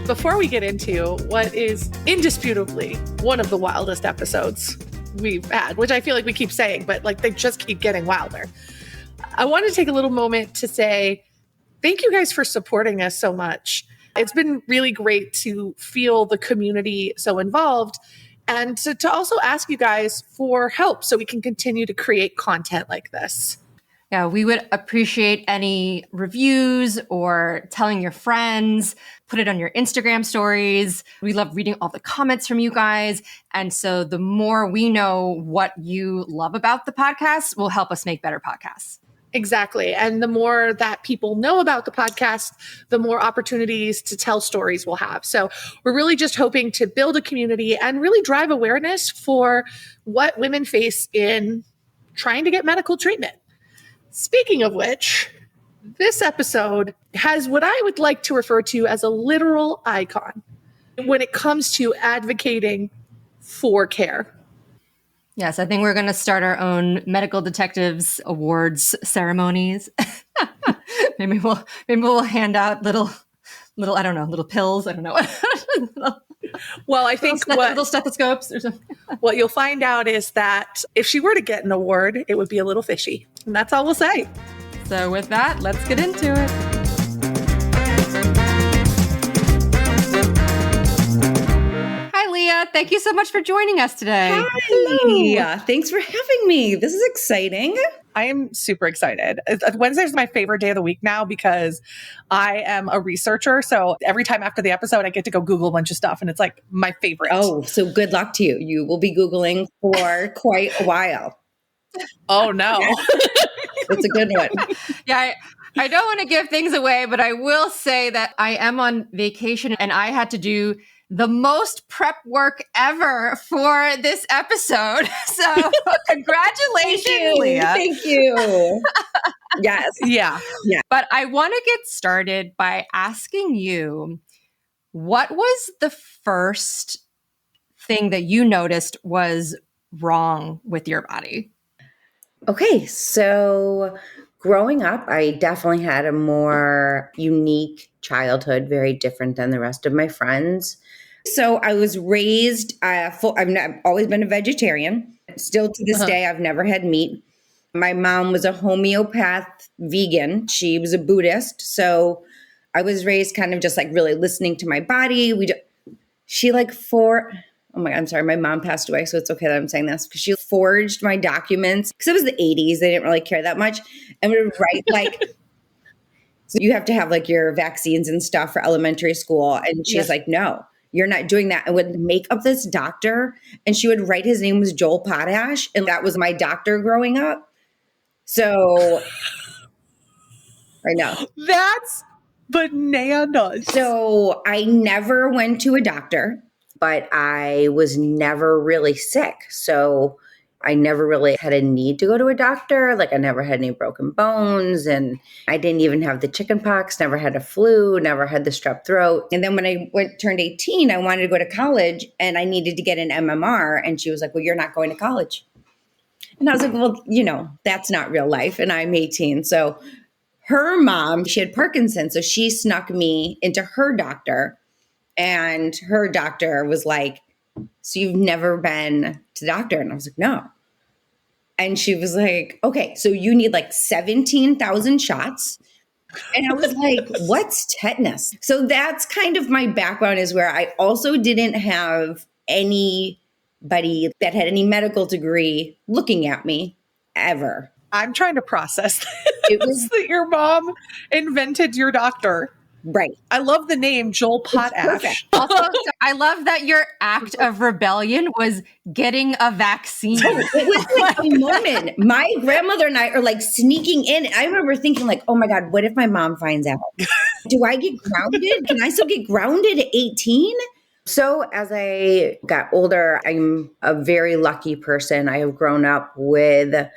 Before we get into what is indisputably one of the wildest episodes we've had, which I feel like we keep saying, but like they just keep getting wilder, I want to take a little moment to say thank you guys for supporting us so much. It's been really great to feel the community so involved and to also ask you guys for help so we can continue to create content like this. Yeah, we would appreciate any reviews or telling your friends, put it on your Instagram stories. We love reading all the comments from you guys. And so the more we know what you love about the podcast will help us make better podcasts. Exactly. And the more that people know about the podcast, the more opportunities to tell stories we'll have. So we're really just hoping to build a community and really drive awareness for what women face in trying to get medical treatment. Speaking of which, this episode has what I would like to refer to as a literal icon when it comes to advocating for care. Yes, I think we're going to start our own medical detectives awards ceremonies. maybe we'll hand out little I don't know, little pills. I don't know. Well, I think little stethoscopes or something. What you'll find out is that if she were to get an award, it would be a little fishy. And that's all we'll say. So with that, let's get into it. Hi, Leah. Thank you so much for joining us today. Hi. Thanks for having me. This is exciting. I am super excited. Wednesday's my favorite day of the week now because I am a researcher. So every time after the episode, I get to go Google a bunch of stuff and it's like my favorite. Oh, so good luck to you. You will be Googling for quite a while. Oh, no. It's a good one. Yeah, I don't want to give things away, but I will say that I am on vacation and I had to do the most prep work ever for this episode. So congratulations, Leah. Thank you. Yes. Yeah. But I want to get started by asking you, what was the first thing that you noticed was wrong with your body? Okay. So growing up, I definitely had a more unique childhood, very different than the rest of my friends. So I was raised, I've always been a vegetarian. Still to this day, I've never had meat. My mom was a homeopath vegan. She was a Buddhist. So I was raised kind of just like really listening to my body. Oh my God, I'm sorry. My mom passed away, so it's okay that I'm saying this because she forged my documents because it was the 80s. They didn't really care that much. And would write like, so you have to have like your vaccines and stuff for elementary school. And she was like, no, you're not doing that. I would make up this doctor and she would write his name was Joel Potash. And that was my doctor growing up. So I know. That's bananas. So I never went to a doctor, but I was never really sick. So I never really had a need to go to a doctor. Like I never had any broken bones and I didn't even have the chicken pox, never had a flu, never had the strep throat. And then when I turned 18, I wanted to go to college and I needed to get an MMR. And she was like, well, you're not going to college. And I was like, well, that's not real life. And I'm 18. So her mom, she had Parkinson's. So she snuck me into her doctor. And her doctor was like, so you've never been to the doctor? And I was like, no. And she was like, okay, so you need like 17,000 shots. And I was like, what's tetanus? So that's kind of my background, is where I also didn't have anybody that had any medical degree looking at me ever. I'm trying to process it was that your mom invented your doctor. Right. I love the name Joel Potash. Also, I love that your act of rebellion was getting a vaccine. So it was like a moment. My grandmother and I are like sneaking in. I remember thinking like, oh my God, what if my mom finds out? Do I get grounded? Can I still get grounded at 18? So as I got older, I'm a very lucky person. I have grown up with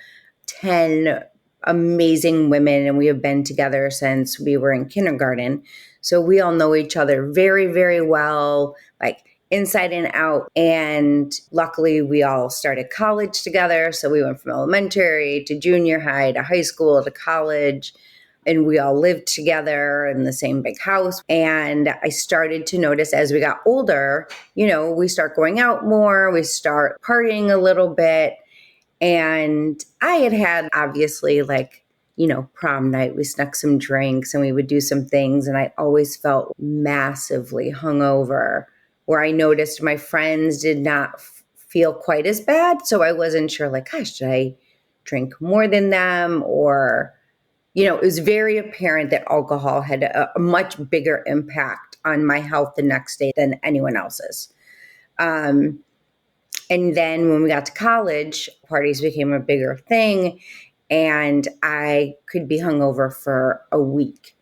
10 amazing women, and we have been together since we were in kindergarten. So we all know each other very, very well. Like inside and out. And luckily, we all started college together. So we went from elementary to junior high to high school to college. And we all lived together in the same big house. And I started to notice as we got older, we start going out more, we start partying a little bit. And I had obviously prom night, we snuck some drinks and we would do some things. And I always felt massively hungover, where I noticed my friends did not feel quite as bad. So I wasn't sure, gosh, should I drink more than them? Or, it was very apparent that alcohol had a much bigger impact on my health the next day than anyone else's. And then when we got to college, parties became a bigger thing. And I could be hungover for a week,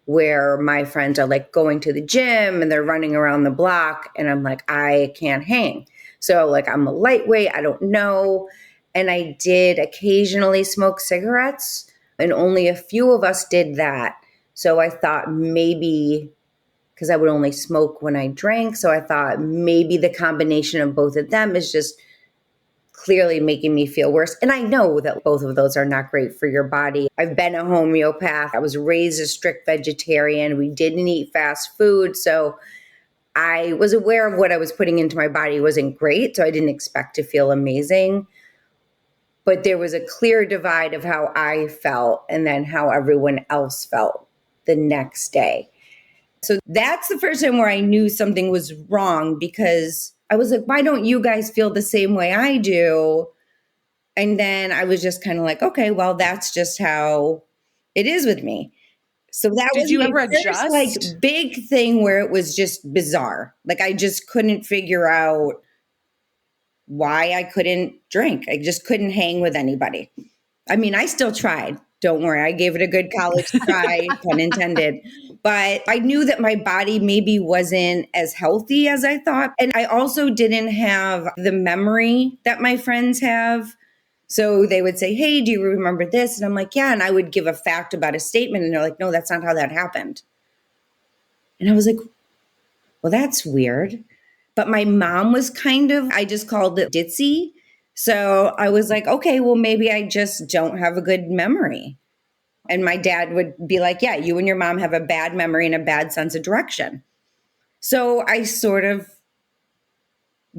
where my friends are going to the gym and they're running around the block. And I'm like, I can't hang. So I'm a lightweight, I don't know. And I did occasionally smoke cigarettes, and only a few of us did that. So I thought maybe, because I would only smoke when I drank, so I thought maybe the combination of both of them is just clearly making me feel worse. And I know that both of those are not great for your body. I've been a homeopath. I was raised a strict vegetarian. We didn't eat fast food. So I was aware of what I was putting into my body wasn't great. So I didn't expect to feel amazing. But there was a clear divide of how I felt and then how everyone else felt the next day. So that's the first time where I knew something was wrong, because I was like, why don't you guys feel the same way I do? And then I was just kind of like, okay, well, that's just how it is with me. So that Did was you my ever first adjust? big thing where it was just bizarre. I just couldn't figure out why I couldn't drink. I just couldn't hang with anybody. I mean, I still tried. Don't worry. I gave it a good college try, pun intended. But I knew that my body maybe wasn't as healthy as I thought. And I also didn't have the memory that my friends have. So they would say, hey, do you remember this? And I'm like, yeah. And I would give a fact about a statement. And they're like, no, that's not how that happened. And I was like, well, that's weird. But my mom was I just called it ditzy. So I was like, okay, well, maybe I just don't have a good memory. And my dad would be like, yeah, you and your mom have a bad memory and a bad sense of direction. So I sort of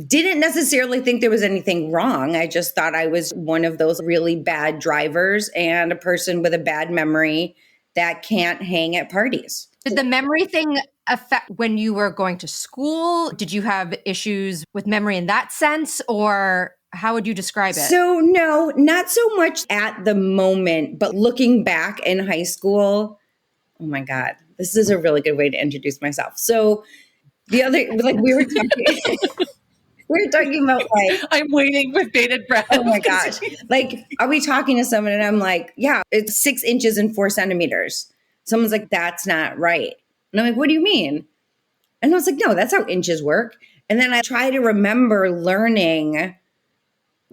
didn't necessarily think there was anything wrong. I just thought I was one of those really bad drivers and a person with a bad memory that can't hang at parties. Did the memory thing affect when you were going to school? Did you have issues with memory in that sense, or how would you describe it? So no, not so much at the moment, but looking back in high school, oh my God, this is a really good way to introduce myself. So the other, we were talking about I'm waiting with bated breath. oh my gosh, are we talking to someone? And I'm like, yeah, it's 6 inches and 4 centimeters. Someone's like, that's not right. And I'm like, what do you mean? And I was like, no, that's how inches work. And then I try to remember learning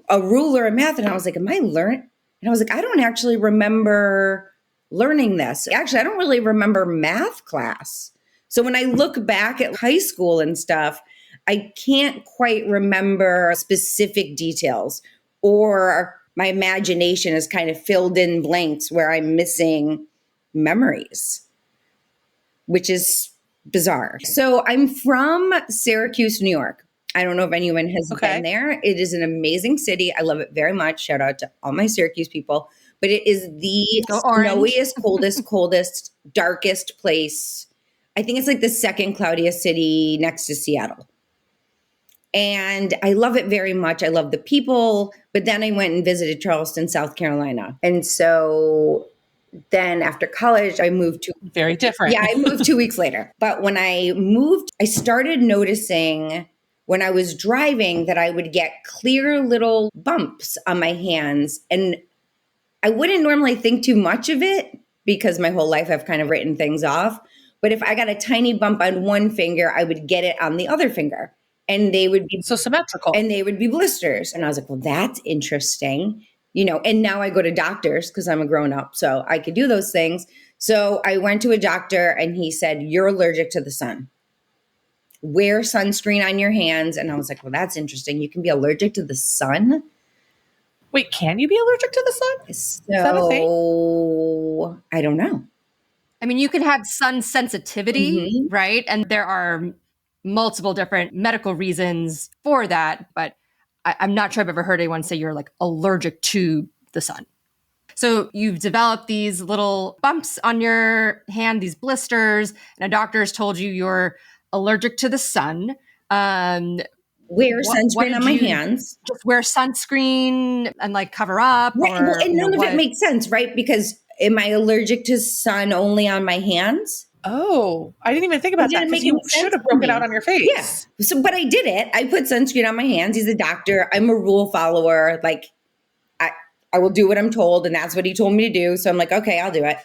a ruler in math. And I was like, am I learning? And I was like, I don't actually remember learning this. Actually, I don't really remember math class. So when I look back at high school and stuff, I can't quite remember specific details, or my imagination is kind of filled in blanks where I'm missing memories, which is bizarre. So I'm from Syracuse, New York. I don't know if anyone has been there. It is an amazing city. I love it very much. Shout out to all my Syracuse people. But it is the snowiest, coldest, darkest place. I think it's the second cloudiest city next to Seattle. And I love it very much. I love the people. But then I went and visited Charleston, South Carolina. And so then after college, I moved to very different. Yeah, I moved 2 weeks later. But when I moved, I started noticing when I was driving that I would get clear little bumps on my hands. And I wouldn't normally think too much of it because my whole life I've kind of written things off. But if I got a tiny bump on one finger, I would get it on the other finger. And they would be so symmetrical. And they would be blisters. And I was like, well, that's interesting. And now I go to doctors because I'm a grown up, so I could do those things. So I went to a doctor and he said, you're allergic to the sun. wear sunscreen on your hands. And I was like, well, that's interesting. You can be allergic to the sun. Wait, can you be allergic to the sun? So Is that a thing? I don't know. I mean, you can have sun sensitivity, right? And there are multiple different medical reasons for that, but I'm not sure I've ever heard anyone say you're like allergic to the sun. So you've developed these little bumps on your hand, these blisters, and a doctor has told you you're allergic to the sun. Wear sunscreen on my hands. Just wear sunscreen and like cover up. Right. Or, Well, and none of it makes sense, right? Because am I allergic to sun only on my hands? Oh, I didn't even think about that, because you should have broken out on your face. Yeah. So, but I did it. I put sunscreen on my hands. He's a doctor. I'm a rule follower. Like, I will do what I'm told, and that's what he told me to do. So I'm like, okay, I'll do it.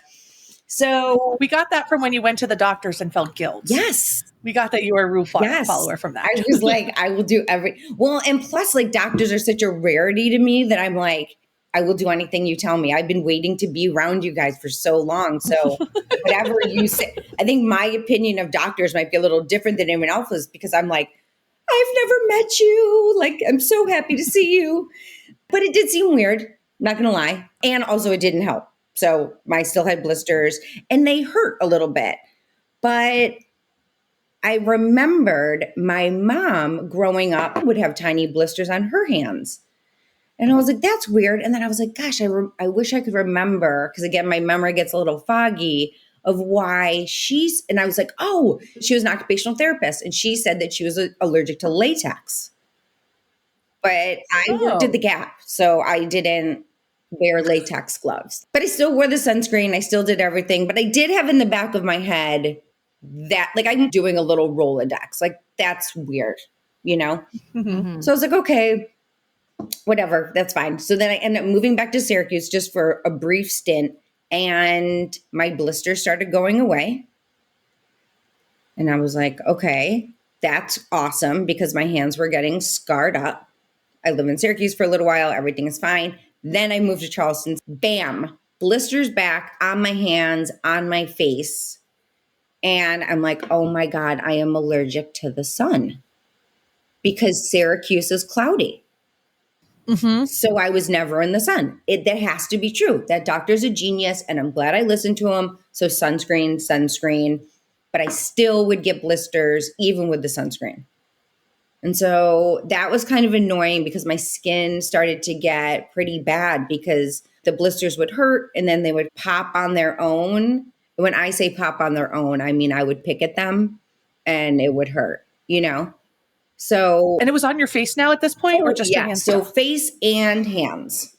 So we got that from when you went to the doctors and felt guilt. Yes. We got that you were a rule follower from that. I was like, I will do well, and plus like doctors are such a rarity to me that I'm like, I will do anything you tell me. I've been waiting to be around you guys for so long. So whatever you say, I think my opinion of doctors might be a little different than anyone else's, because I'm like, I've never met you. Like, I'm so happy to see you. But it did seem weird. Not going to lie. And also it didn't help. So I still had blisters and they hurt a little bit. But I remembered my mom growing up would have tiny blisters on her hands. And I was like, that's weird. And then I was like, gosh, I wish I could remember. Because again, my memory gets a little foggy of why and I was like, oh, she was an occupational therapist. And she said that she was allergic to latex. But I worked at the Gap. So I didn't wear latex gloves, but I still wore the sunscreen. I still did everything, but I did have in the back of my head that like I'm doing a little Rolodex. Like that's weird, you know? Mm-hmm. So I was like, okay, whatever, that's fine. So then I ended up moving back to Syracuse just for a brief stint, and my blisters started going away. And I was like, okay, that's awesome, because my hands were getting scarred up. I live in Syracuse for a little while. Everything is fine. Then I moved to Charleston. Bam, blisters back on my hands, on my face. And I'm like, oh my God, I am allergic to the sun because Syracuse is cloudy. Mm-hmm. So I was never in the sun. That has to be true. That doctor's a genius, and I'm glad I listened to him. So sunscreen. But I still would get blisters even with the sunscreen. And so that was kind of annoying because my skin started to get pretty bad because the blisters would hurt and then they would pop on their own. When I say pop on their own, I mean I would pick at them and it would hurt, you know? So. And it was on your face now at this point, or just your hands? So face and hands.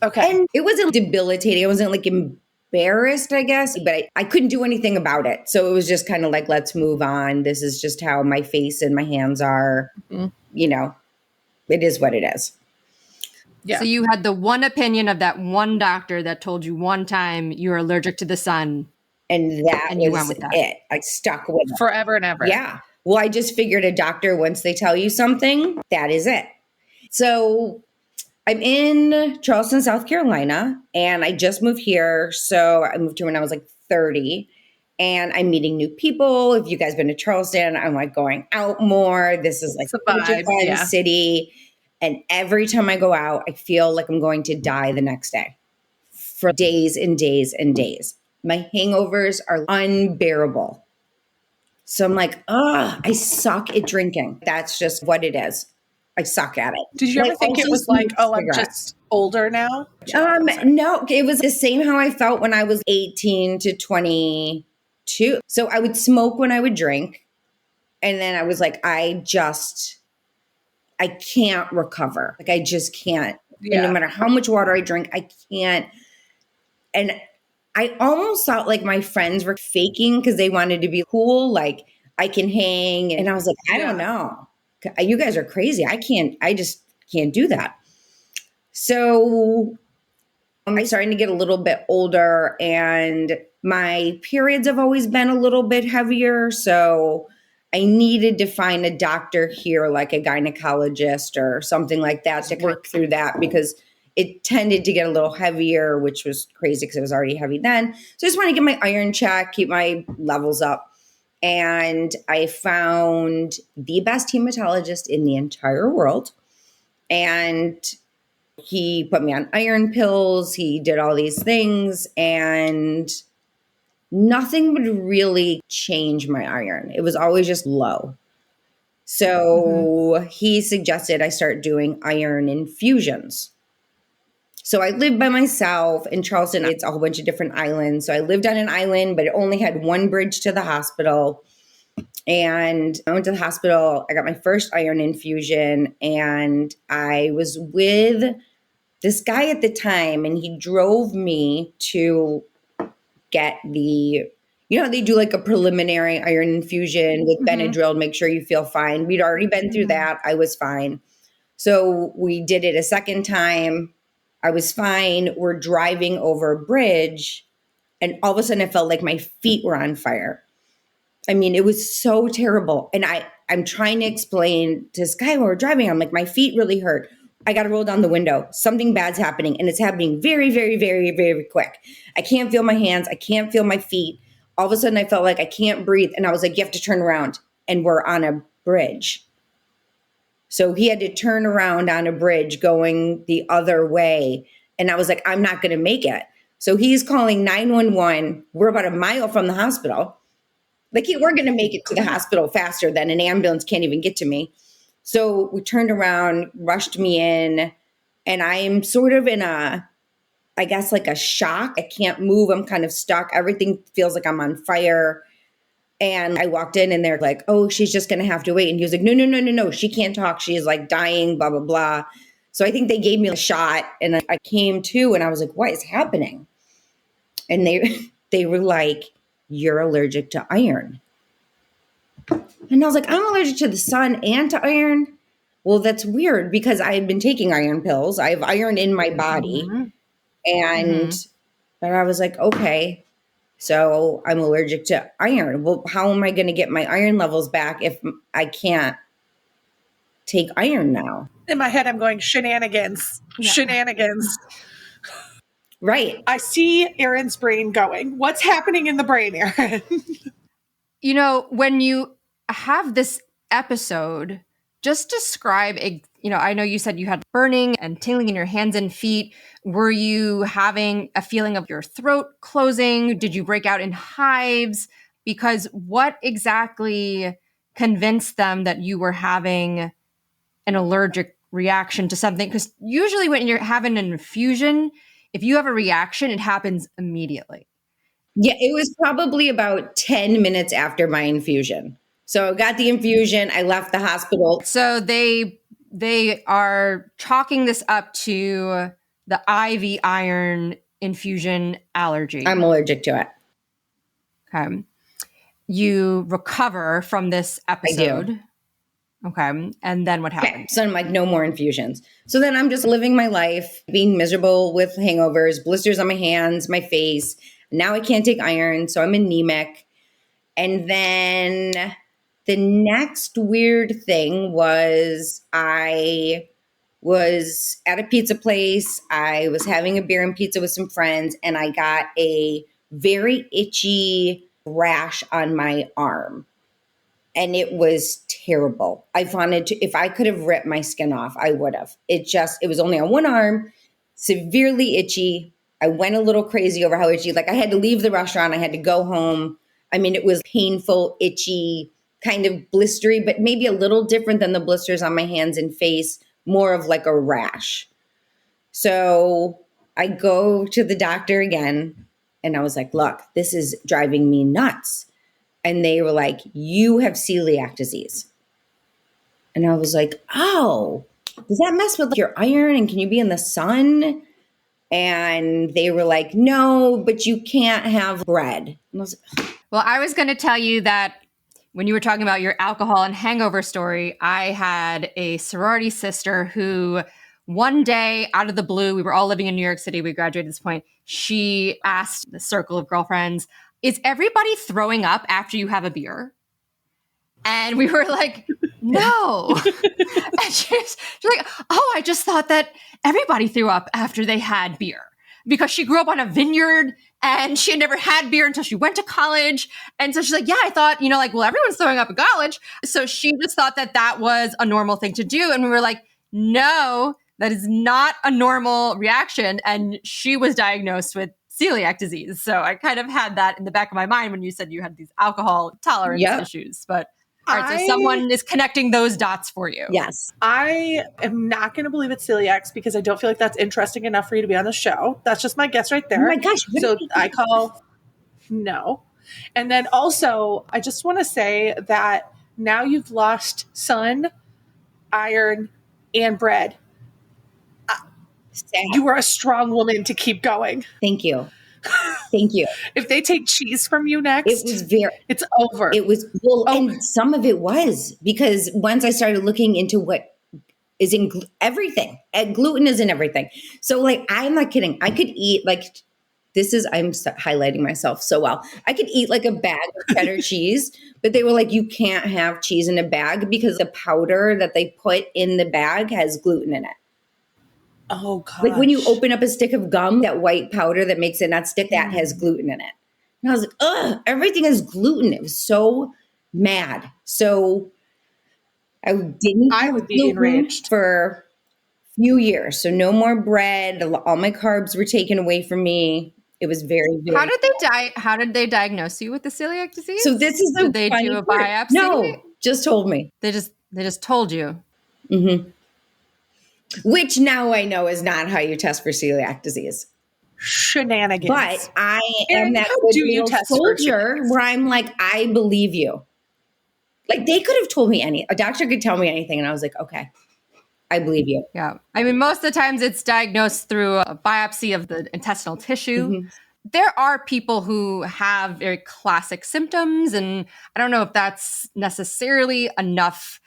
Okay. And it wasn't debilitating. It wasn't like embarrassed, I guess, but I couldn't do anything about it. So it was just kind of like, let's move on. This is just how my face and my hands are. Mm-hmm. You know, it is what it is. Yeah. So you had the one opinion of that one doctor that told you one time you were allergic to the sun. And you went with that. It. I stuck with it. Forever and ever. Yeah. Well, I just figured a doctor, once they tell you something, that is it. So I'm in Charleston, South Carolina, and I just moved here. So I moved here when I was like 30, and I'm meeting new people. If you guys been to Charleston, I'm like going out more. This is like such a fun city. And every time I go out, I feel like I'm going to die the next day for days and days and days. My hangovers are unbearable. So I'm like, I suck at drinking. That's just what it is. I suck at it. Did you ever think it was like, oh, I'm just older now? No, it was the same how I felt when I was 18 to 22. So I would smoke when I would drink. And then I was like, I can't recover. Like, I just can't. Yeah. And no matter how much water I drink, I can't. And I almost thought like my friends were faking because they wanted to be cool. Like, I can hang. And I was like, I don't know. You guys are crazy. I just can't do that. So I'm starting to get a little bit older, and my periods have always been a little bit heavier. So I needed to find a doctor here, like a gynecologist or something like that, to work through that, because it tended to get a little heavier, which was crazy because it was already heavy then. So I just want to get my iron check, keep my levels up. And I found the best hematologist in the entire world. And he put me on iron pills. He did all these things, and nothing would really change my iron. It was always just low. So he suggested I start doing iron infusions. So I lived by myself in Charleston. It's a whole bunch of different islands. So I lived on an island, but it only had one bridge to the hospital. And I went to the hospital. I got my first iron infusion, and I was with this guy at the time, and he drove me to get they do like a preliminary iron infusion with Benadryl, make sure you feel fine. We'd already been through that. I was fine. So we did it a second time. I was fine. We're driving over a bridge, and all of a sudden I felt like my feet were on fire. I mean, it was so terrible. And I'm trying to explain to this guy when we're driving, I'm like, my feet really hurt. I got to roll down the window. Something bad's happening. And it's happening very, very, very, very quick. I can't feel my hands. I can't feel my feet. All of a sudden I felt like I can't breathe. And I was like, you have to turn around. And we're on a bridge. So he had to turn around on a bridge going the other way. And I was like, I'm not going to make it. So he's calling 911. We're about a mile from the hospital. Like, we're going to make it to the hospital faster than an ambulance can't even get to me. So we turned around, rushed me in, and I'm sort of in I guess like a shock. I can't move. I'm kind of stuck. Everything feels like I'm on fire. And I walked in and they're like, oh, she's just going to have to wait. And he was like, no. She can't talk. She is like dying, blah, blah, blah. So I think they gave me a shot, and I came to, and I was like, what is happening? And they were like, you're allergic to iron. And I was like, I'm allergic to the sun and to iron. Well, that's weird because I had been taking iron pills. I have iron in my body. And but I was like, okay, so I'm allergic to iron. Well, how am I going to get my iron levels back if I can't take iron now? In my head, I'm going shenanigans. Right. I see Erin's brain going. What's happening in the brain, Erin? When you have this episode, just describe, I know you said you had burning and tingling in your hands and feet. Were you having a feeling of your throat closing? Did you break out in hives? Because what exactly convinced them that you were having an allergic reaction to something? Because usually when you're having an infusion, if you have a reaction, it happens immediately. Yeah, it was probably about 10 minutes after my infusion. So I got the infusion. I left the hospital. So they are chalking this up to the IV iron infusion allergy. I'm allergic to it. Okay. You recover from this episode. I do. Okay. And then what happened? Okay. So I'm like, no more infusions. So then I'm just living my life, being miserable with hangovers, blisters on my hands, my face. Now I can't take iron, so I'm anemic. And then the next weird thing was I was at a pizza place. I was having a beer and pizza with some friends, and I got a very itchy rash on my arm. And it was terrible. I wanted to, if I could have ripped my skin off, I would have. It was only on one arm, severely itchy. I went a little crazy over how itchy. Like, I had to leave the restaurant. I had to go home. I mean, it was painful, itchy, kind of blistery, but maybe a little different than the blisters on my hands and face, more of like a rash. So I go to the doctor again, and I was like, look, this is driving me nuts. And they were like, you have celiac disease. And I was like, oh, does that mess with your iron? And can you be in the sun? And they were like, no, but you can't have bread. And I was like, well, I was going to tell you that when you were talking about your alcohol and hangover story, I had a sorority sister who one day out of the blue, we were all living in New York City. We graduated at this point. She asked the circle of girlfriends, is everybody throwing up after you have a beer? And we were like, no. And she's like, oh, I just thought that everybody threw up after they had beer because she grew up on a vineyard And she had never had beer until she went to college. And so she's like, yeah, I thought, well, everyone's throwing up in college. So she just thought that that was a normal thing to do. And we were like, no, that is not a normal reaction. And she was diagnosed with celiac disease. So I kind of had that in the back of my mind when you said you had these alcohol tolerance issues. But all right, so someone is connecting those dots for you. Yes. I am not going to believe it's celiac because I don't feel like that's interesting enough for you to be on the show. That's just my guess right there. Oh my gosh. So I call no. And then also, I just want to say that now you've lost sun, iron, and bread. You are a strong woman to keep going. Thank you. Thank you. If they take cheese from you next, it's over. It was, and some of it was because once I started looking into what is in everything, gluten is in everything. So like, I'm not kidding. I could eat I'm highlighting myself so well. I could eat like a bag of cheddar cheese, but they were like, you can't have cheese in a bag because the powder that they put in the bag has gluten in it. Oh, gosh. Like when you open up a stick of gum, that white powder that makes it not stick, that has gluten in it. And I was like, ugh, everything has gluten. It was so mad. So I would be enraged for a few years. So no more bread. All my carbs were taken away from me. It was very, very How did they diagnose you with the celiac disease? So this is did they do a biopsy? No, just told me. They just told you. Mm-hmm. Which now I know is not how you test for celiac disease. Shenanigans. But I am that good soldier where I'm like, I believe you. Like they could have told me a doctor could tell me anything. And I was like, okay, I believe you. Yeah. I mean, most of the times it's diagnosed through a biopsy of the intestinal tissue. Mm-hmm. There are people who have very classic symptoms, and I don't know if that's necessarily enough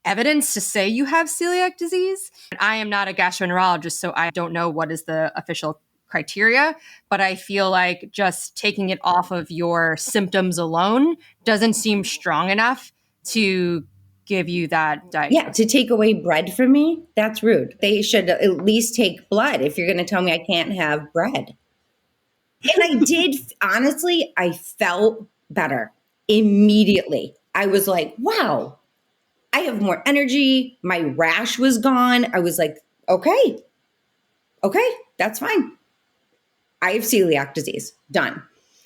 evidence to say you have celiac disease. I am not a gastroenterologist, so I don't know what is the official criteria, but I feel like just taking it off of your symptoms alone doesn't seem strong enough to give you that diagnosis. Yeah, to take away bread from me, that's rude. They should at least take blood if you're going to tell me I can't have bread. And I did, honestly, I felt better immediately. I was like, wow, I have more energy. My rash was gone. I was like, okay, that's fine. I have celiac disease. Done.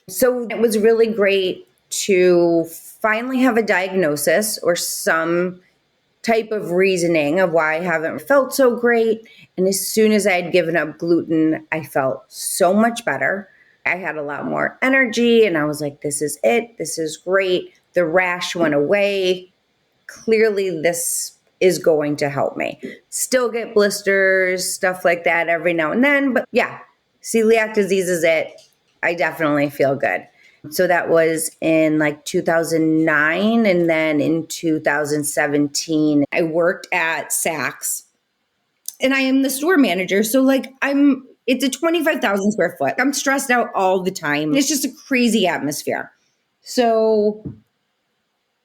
So it was really great to finally have a diagnosis or some type of reasoning of why I haven't felt so great. And as soon as I had given up gluten, I felt so much better. I had a lot more energy and I was like, this is it. This is great. The rash went away. Clearly, this is going to help me. Still get blisters, stuff like that every now and then. But yeah, celiac disease is it. I definitely feel good. So that was in like 2009. And then in 2017, I worked at Saks. And I am the store manager. So like it's a 25,000 square foot. I'm stressed out all the time. It's just a crazy atmosphere. So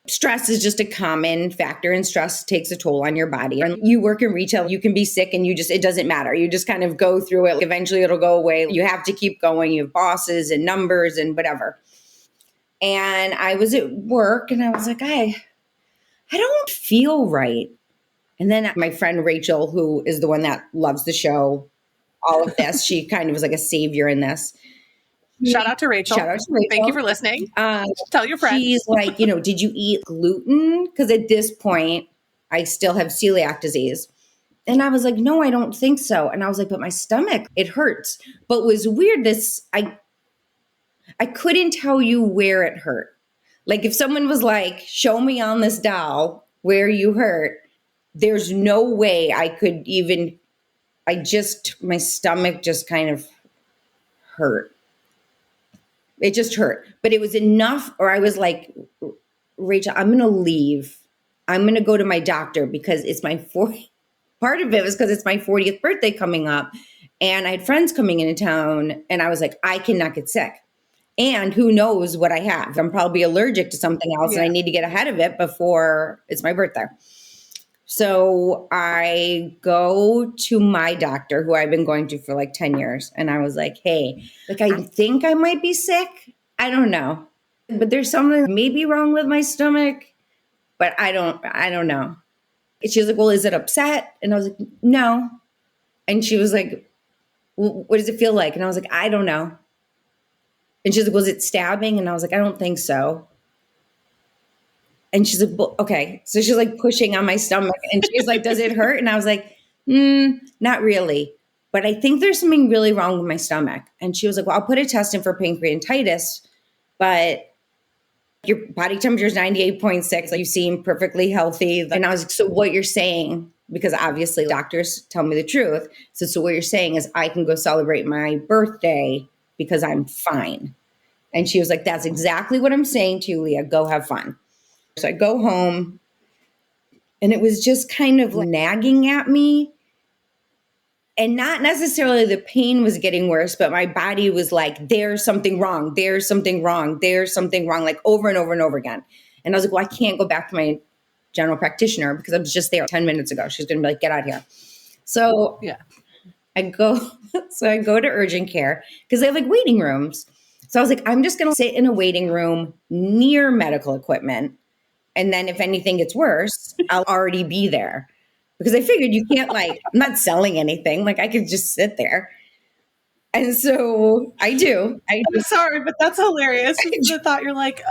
stress is just a common factor, and stress takes a toll on your body. And you work in retail, you can be sick and it doesn't matter. You just kind of go through it. Eventually it'll go away. You have to keep going. You have bosses and numbers and whatever. And I was at work and I was like, I don't feel right. And then my friend Rachel, who is the one that loves the show, all of this, she kind of was like a savior in this. Shout out to Rachel. Thank you for listening. Tell your friends. She's like, did you eat gluten? Because at this point, I still have celiac disease. And I was like, no, I don't think so. And I was like, but my stomach, it hurts. But it was weird. I couldn't tell you where it hurt. Like if someone was like, show me on this doll where you hurt, there's no way I could even, my stomach just kind of hurt. It just hurt, but it was enough. Or I was like, Rachel, I'm going to leave. I'm going to go to my doctor because it's my 40th. Part of it was because it's my 40th birthday coming up and I had friends coming into town and I was like, I cannot get sick. And who knows what I have? I'm probably allergic to something else and I need to get ahead of it before it's my birthday. So I go to my doctor, who I've been going to for like 10 years. And I was like, hey, like, I think I might be sick. I don't know. But there's something maybe wrong with my stomach, but I don't know. And she was like, well, is it upset? And I was like, no. And she was like, well, what does it feel like? And I was like, I don't know. And she's like, was it stabbing? And I was like, I don't think so. And she's like, well, okay. So she's like pushing on my stomach and she's like, does it hurt? And I was like, not really. But I think there's something really wrong with my stomach. And she was like, well, I'll put a test in for pancreatitis, but your body temperature is 98.6. Like, you seem perfectly healthy. And I was like, so what you're saying, because obviously doctors tell me the truth. So what you're saying is I can go celebrate my birthday because I'm fine. And she was like, that's exactly what I'm saying to you, Leah. Go have fun. So I go home and it was just kind of nagging at me. And not necessarily the pain was getting worse, but my body was like, there's something wrong. There's something wrong. There's something wrong, like over and over and over again. And I was like, well, I can't go back to my general practitioner because I was just there 10 minutes ago. She's going to be like, get out of here. So yeah, I go to urgent care because they have like waiting rooms. So I was like, I'm just going to sit in a waiting room near medical equipment. And then if anything gets worse, I'll already be there. Because I figured you can't, like, I'm not selling anything. Like, I could just sit there. And so I do. I'm sorry, but that's hilarious. The thought you're like,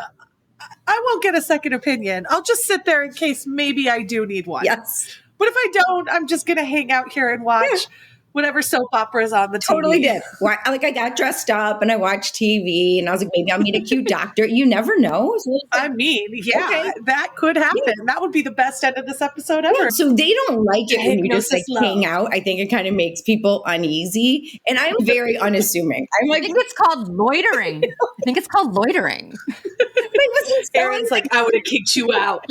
I won't get a second opinion. I'll just sit there in case maybe I do need one. Yes. But if I don't, I'm just going to hang out here and watch whatever soap opera is on the TV. Totally did. Like, I got dressed up and I watched TV and I was like, maybe I'll meet a cute doctor. You never know. So I mean, yeah, okay, that could happen. Yeah. That would be the best end of this episode ever. Yeah, so they don't like it when you just like hang out. I think it kind of makes people uneasy. And I'm very unassuming. I'm like, I think it's called loitering. I think it's called loitering. Erin's like, I would have kicked you out.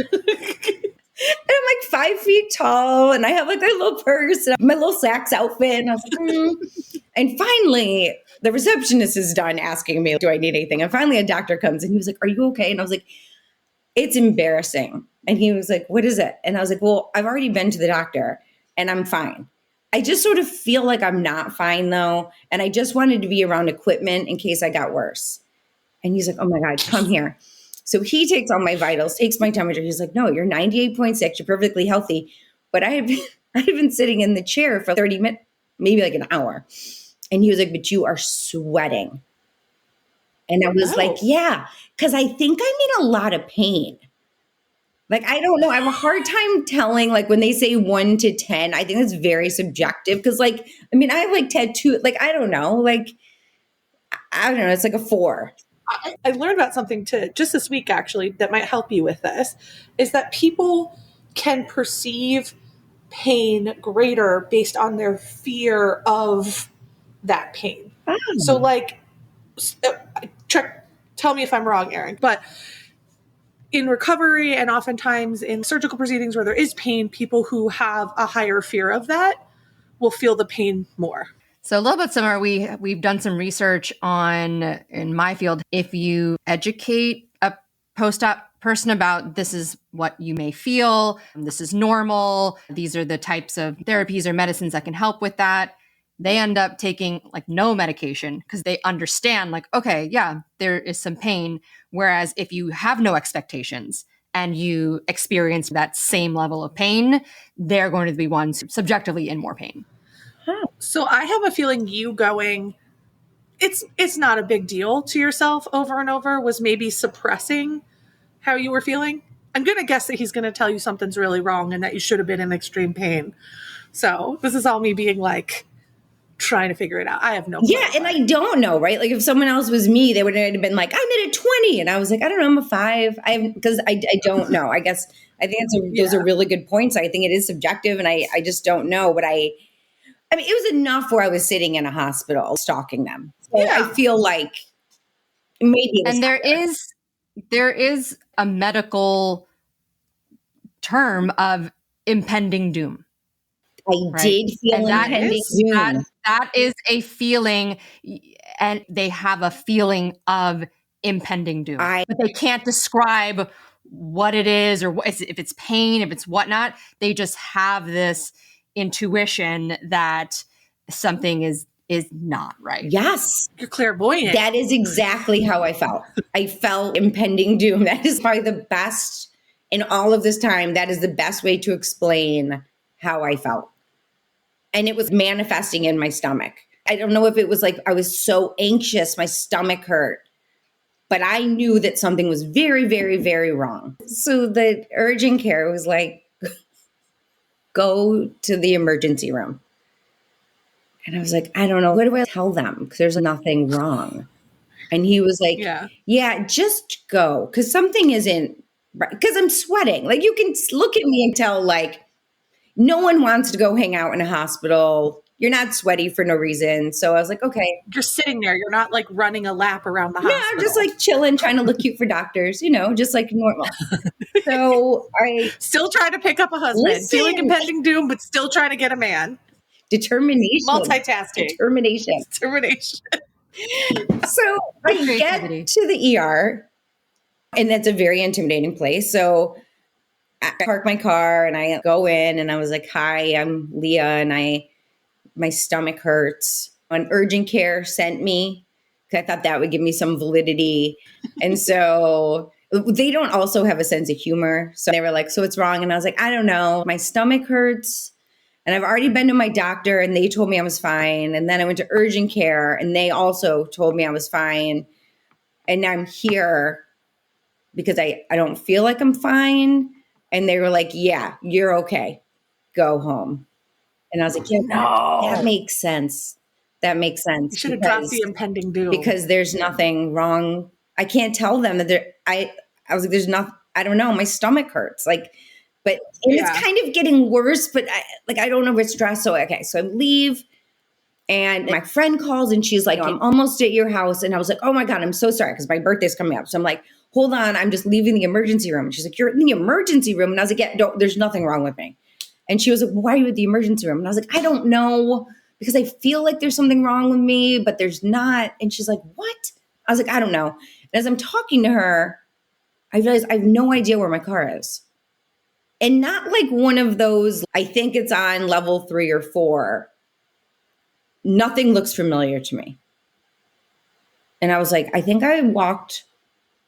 And I'm like 5 feet tall and I have like a little purse and my little Saks outfit. And I was like, And finally, the receptionist is done asking me, do I need anything? And finally a doctor comes and he was like, are you okay? And I was like, it's embarrassing. And he was like, what is it? And I was like, well, I've already been to the doctor and I'm fine. I just sort of feel like I'm not fine though. And I just wanted to be around equipment in case I got worse. And he's like, oh my God, come here. So he takes all my vitals, takes my temperature. He's like, no, you're 98.6. You're perfectly healthy. But I've been sitting in the chair for 30 minutes, maybe like an hour. And he was like, but you are sweating. And I was like, yeah, because I think I'm in a lot of pain. Like, I don't know. I have a hard time telling, like, when they say 1 to 10, I think it's very subjective. Because, like, I mean, I have like tattoo, like, I don't know. Like, I don't know. It's like a 4. I learned about something just this week, actually, that might help you with this, is that people can perceive pain greater based on their fear of that pain. Oh. So, like, tell me if I'm wrong, Erin, but in recovery and oftentimes in surgical proceedings where there is pain, people who have a higher fear of that will feel the pain more. So a little bit similar, we've done some research on, in my field, if you educate a post-op person about this is what you may feel, this is normal, these are the types of therapies or medicines that can help with that, they end up taking like no medication because they understand like, okay, yeah, there is some pain. Whereas if you have no expectations and you experience that same level of pain, they're going to be ones subjectively in more pain. So I have a feeling you going, it's not a big deal to yourself over and over was maybe suppressing how you were feeling. I'm going to guess that he's going to tell you something's really wrong and that you should have been in extreme pain. So this is all me being like, trying to figure it out. I have no clue. Yeah, and I don't know, right? Like if someone else was me, they would have been like, I'm at a 20. And I was like, I don't know, I'm a 5. Because I don't know. I guess I think those are really good points. I think it is subjective and I just don't know. But I mean, it was enough where I was sitting in a hospital stalking them. So I feel like maybe it was. And there is a medical term of impending doom. I did feel impending doom. That is a feeling, and they have a feeling of impending doom. But they can't describe what it is or if it's pain, if it's whatnot. They just have this intuition that something is not right. Yes. You're clairvoyant. That is exactly how I felt. I felt impending doom. That is probably the best in all of this time. That is the best way to explain how I felt. And it was manifesting in my stomach. I don't know if it was like I was so anxious, my stomach hurt, but I knew that something was very, very, very wrong. So the urgent care was like, go to the emergency room. And I was like, I don't know. What do I tell them? Because there's nothing wrong. And he was like, yeah, just go. Because something isn't right. Because I'm sweating. Like, you can look at me and tell, like, no one wants to go hang out in a hospital. You're not sweaty for no reason. So I was like, okay. You're sitting there. You're not like running a lap around the hospital. No, I'm just like chilling, trying to look cute for doctors, just like normal. So I still trying to pick up a husband, feeling impending doom, but still trying to get a man. Determination. Multitasking. Determination. So I get to the ER, and that's a very intimidating place. So I park my car and I go in and I was like, hi, I'm Leah, and my stomach hurts. An urgent care sent me because I thought that would give me some validity. And so they don't also have a sense of humor. So they were like, so what's wrong? And I was like, I don't know. My stomach hurts. And I've already been to my doctor and they told me I was fine. And then I went to urgent care and they also told me I was fine. And now I'm here because I don't feel like I'm fine. And they were like, yeah, you're okay. Go home. And I was like, yeah, that makes sense. That makes sense. You should have dropped the impending doom. Because there's nothing wrong. I can't tell them that I was like, there's nothing, I don't know. My stomach hurts. But it's kind of getting worse, but I don't know if it's stress. So, okay. So I leave and my friend calls and she's like, I'm almost at your house. And I was like, oh my God, I'm so sorry. Cause my birthday's coming up. So I'm like, hold on. I'm just leaving the emergency room. And she's like, you're in the emergency room. And I was like, yeah, there's nothing wrong with me. And she was like, why are you at the emergency room? And I was like, I don't know, because I feel like there's something wrong with me, but there's not. And she's like, what? I was like, I don't know. And as I'm talking to her, I realized I have no idea where my car is. And not like one of those, I think it's on level 3 or 4. Nothing looks familiar to me. And I was like, I think I walked,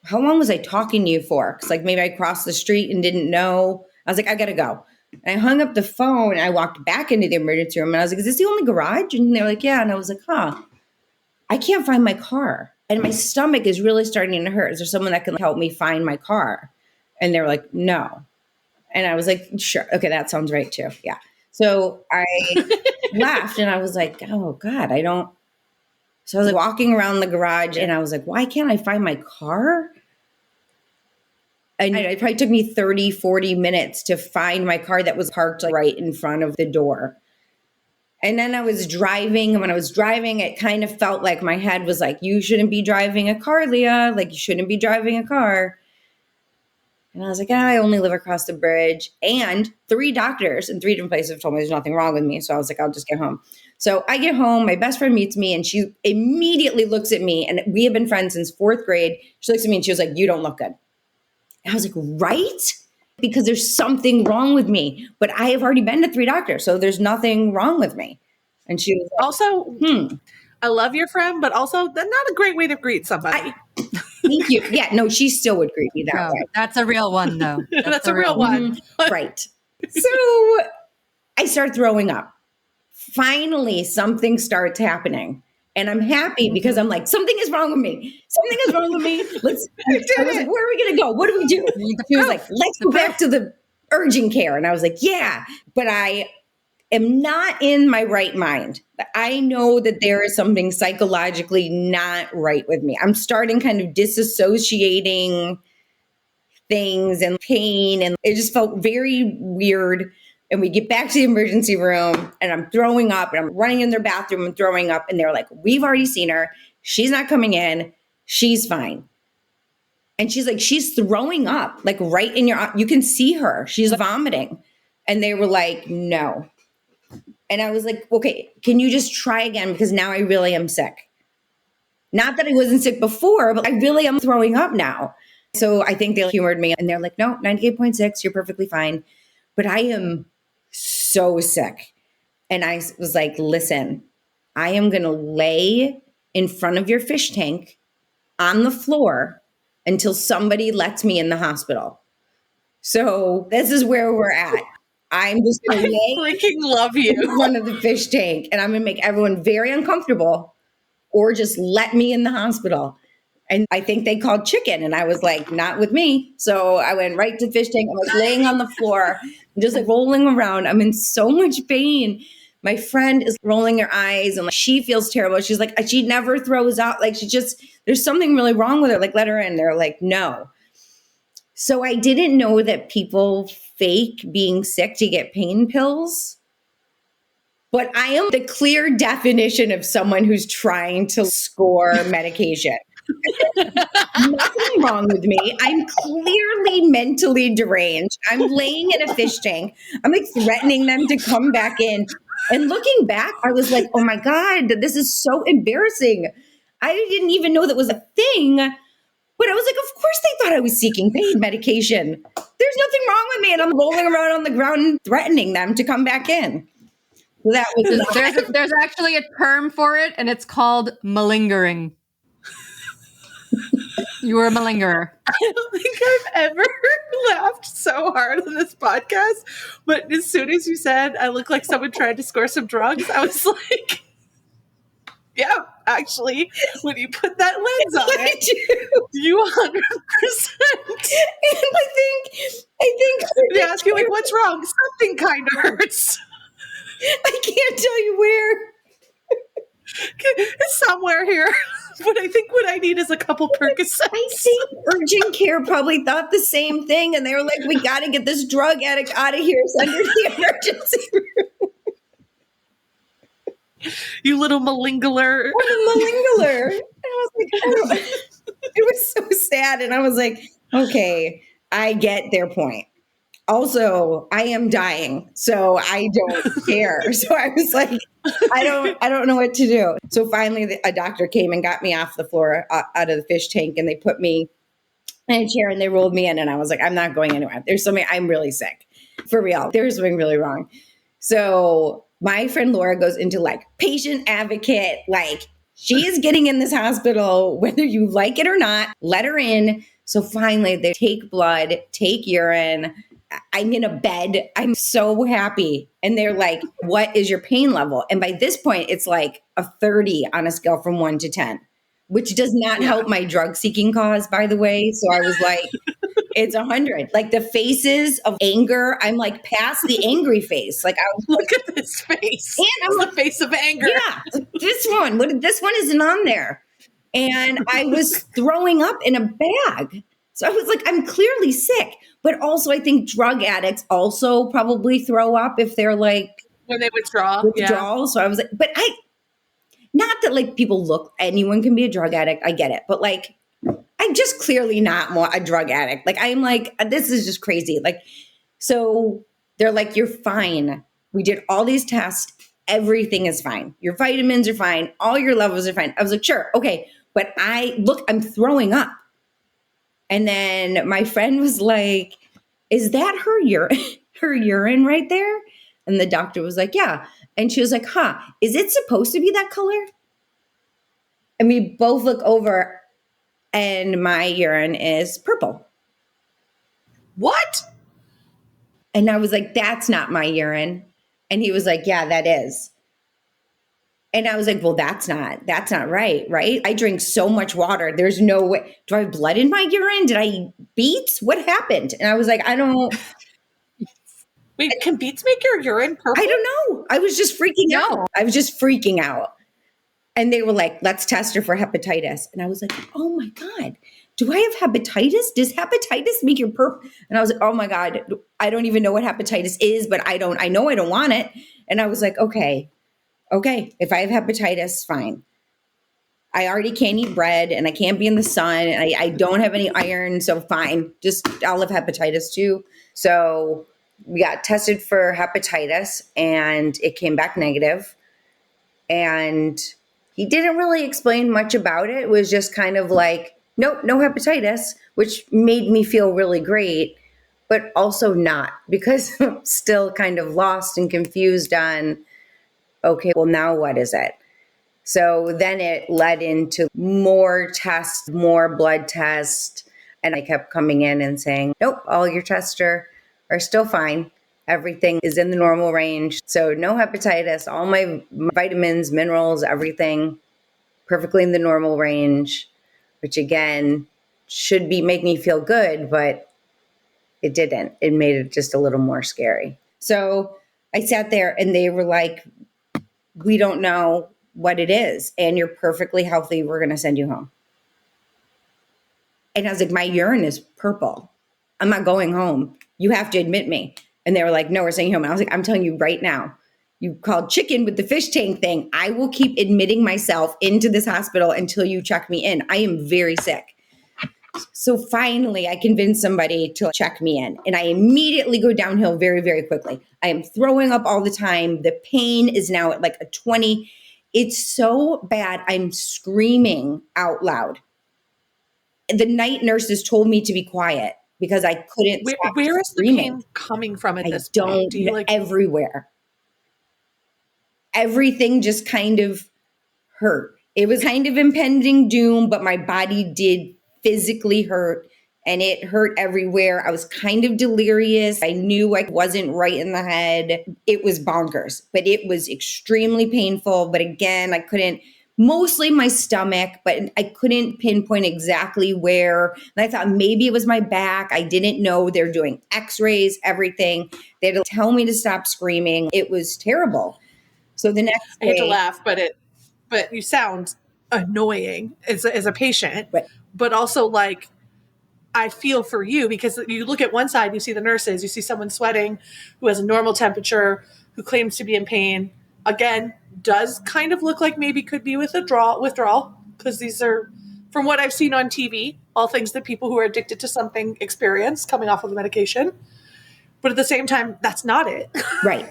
how long was I talking to you for? Because maybe I crossed the street and didn't know. I was like, I got to go. And I hung up the phone and I walked back into the emergency room and I was like, is this the only garage? And they were like, yeah. And I was like, I can't find my car. And my stomach is really starting to hurt. Is there someone that can help me find my car? And they were like, no. And I was like, sure. Okay, that sounds right too. Yeah. So I laughed and I was like, oh God, I don't. So I was walking around the garage and I was like, why can't I find my car? And it probably took me 30, 40 minutes to find my car that was parked right in front of the door. And then I was driving. And when I was driving, it kind of felt like my head was like, you shouldn't be driving a car, Leah. You shouldn't be driving a car. And I was like, I only live across the bridge. And 3 doctors in 3 different places have told me there's nothing wrong with me. So I was like, I'll just get home. So I get home. My best friend meets me and she immediately looks at me. And we have been friends since 4th grade. She looks at me and she was like, you don't look good. And I was like, right? Because there's something wrong with me. But I have already been to 3 doctors. So there's nothing wrong with me. And she was like, also, I love your friend, but also that's not a great way to greet somebody. Thank you. Yeah, no, she still would greet me that way. That's a real one, though. That's a real one. Right. So I start throwing up. Finally, something starts happening. And I'm happy because I'm like, something is wrong with me. Something is wrong with me. I was like, where are we going to go? What do we do? She was like, let's go back to the urgent care. And I was like, yeah, but I am not in my right mind. I know that there is something psychologically not right with me. I'm starting kind of disassociating things and pain. And it just felt very weird. And we get back to the emergency room and I'm throwing up and I'm running in their bathroom and throwing up. And they're like, we've already seen her. She's not coming in. She's fine. And she's like, she's throwing up right in your, you can see her. She's vomiting. And they were like, no. And I was like, okay, can you just try again? Because now I really am sick. Not that I wasn't sick before, but I really am throwing up now. So I think they humored me and they're like, no, 98.6, you're perfectly fine. But I am so sick. And I was like, listen, I am going to lay in front of your fish tank on the floor until somebody lets me in the hospital. So this is where we're at. I'm just going to lay Freaking love you. in front of the fish tank and I'm going to make everyone very uncomfortable or just let me in the hospital. And I think they called chicken. And I was like, not with me. So I went right to the fish tank. I was laying on the floor, just like rolling around. I'm in so much pain. My friend is rolling her eyes and like, she feels terrible. She's like, she never throws out. Like there's something really wrong with her. Like, let her in. They're like, no. So I didn't know that people fake being sick to get pain pills. But I am the clear definition of someone who's trying to score medication. Nothing wrong with me. I'm clearly mentally deranged. I'm laying in a fish tank. I'm like threatening them to come back in. And looking back, I was like, oh my God, this is so embarrassing. I didn't even know that was a thing. But I was like, of course they thought I was seeking pain medication. There's nothing wrong with me. And I'm rolling around on the ground and threatening them to come back in. That was there's actually a term for it, and it's called malingering. You were a malingerer. I don't think I've ever laughed so hard on this podcast. But as soon as you said I look like someone tried to score some drugs, I was like, yeah, actually, when you put that lens on it, you 100%. And I think They ask you like, what's wrong? Something kind of hurts. I can't tell you where. It's somewhere here. But I think what I need is a couple Percocets. I think urgent care probably thought the same thing. And they were like, we got to get this drug addict out of here. Send her to the emergency room. You little malingler. What a malingler. And I was like, oh. It was so sad. And I was like, okay, I get their point. Also, I am dying, so I don't care. So I was like, I don't know what to do. So finally, a doctor came and got me off the floor out of the fish tank, and they put me in a chair and they rolled me in. And I was like, I'm not going anywhere. There's something, I'm really sick. For real. There's something really wrong. So my friend Laura goes into like patient advocate, like she is getting in this hospital, whether you like it or not, let her in. So finally, they take blood, take urine. I'm in a bed. I'm so happy. And they're like, what is your pain level? And by this point, it's like a 30 on a scale from 1 to 10, which does not help my drug seeking cause, by the way. So I was like, it's 100. Like the faces of anger, I'm like past the angry face. Like, I was look at this face. And I'm the face of anger. Yeah, this one isn't on there. And I was throwing up in a bag. So I was like, I'm clearly sick. But also, I think drug addicts also probably throw up if they're like when they withdraw. Yeah. So I was like, but not that like people look, anyone can be a drug addict. I get it. But like, I'm just clearly not a drug addict. Like, I'm like, this is just crazy. Like, so they're like, you're fine. We did all these tests. Everything is fine. Your vitamins are fine. All your levels are fine. I was like, sure. Okay. But I'm throwing up. And then my friend was like, is that her urine right there? And the doctor was like, yeah. And she was like, is it supposed to be that color? And we both look over and my urine is purple. What? And I was like, that's not my urine. And he was like, yeah, that is. And I was like, well, that's not right? I drink so much water. There's no way. Do I have blood in my urine? Did I eat beets? What happened? And I was like, I don't. Wait, can beets make your urine purple? I don't know. I was just freaking out. I was just freaking out. And they were like, let's test her for hepatitis. And I was like, oh my God, do I have hepatitis? Does hepatitis make your purple? And I was like, oh my God, I don't even know what hepatitis is, but I know I don't want it. And I was like, okay, if I have hepatitis, fine. I already can't eat bread and I can't be in the sun and I don't have any iron. So fine, I'll have hepatitis too. So we got tested for hepatitis and it came back negative. And he didn't really explain much about it. It was just kind of like, nope, no hepatitis, which made me feel really great, but also not, because I'm still kind of lost and confused on, okay, well, now what is it? So then it led into more tests, more blood tests. And I kept coming in and saying, nope, all your tests are still fine. Everything is in the normal range. So no hepatitis, all my vitamins, minerals, everything perfectly in the normal range, which again should be make me feel good, but it didn't. It made it just a little more scary. So I sat there and they were like, we don't know what it is, and you're perfectly healthy. We're going to send you home. And I was like, my urine is purple. I'm not going home. You have to admit me. And they were like, no, we're sending you home. And I was like, I'm telling you right now, you called chicken with the fish tank thing. I will keep admitting myself into this hospital until you check me in. I am very sick. So finally, I convinced somebody to check me in, and I immediately go downhill very, very quickly. I am throwing up all the time. The pain is now at like a 20. It's so bad. I'm screaming out loud. The night nurses told me to be quiet because I couldn't stop Where is the screaming. pain coming from at I this don't point? Do you know, everywhere. Everything just kind of hurt. It was kind of impending doom, but my body did physically hurt, and it hurt everywhere. I was kind of delirious. I knew I wasn't right in the head. It was bonkers, but it was extremely painful. But again, I couldn't, mostly my stomach, but I couldn't pinpoint exactly where. And I thought maybe it was my back. I didn't know. They're doing x-rays, everything. They had to tell me to stop screaming. It was terrible. So the next I hate to day, laugh, but you sound annoying as a patient, right. but also like I feel for you, because you look at one side, you see the nurses, you see someone sweating who has a normal temperature, who claims to be in pain. Again, does kind of look like maybe could be withdrawal, because these are, from what I've seen on TV, all things that people who are addicted to something experience coming off of the medication. But at the same time, that's not it. Right.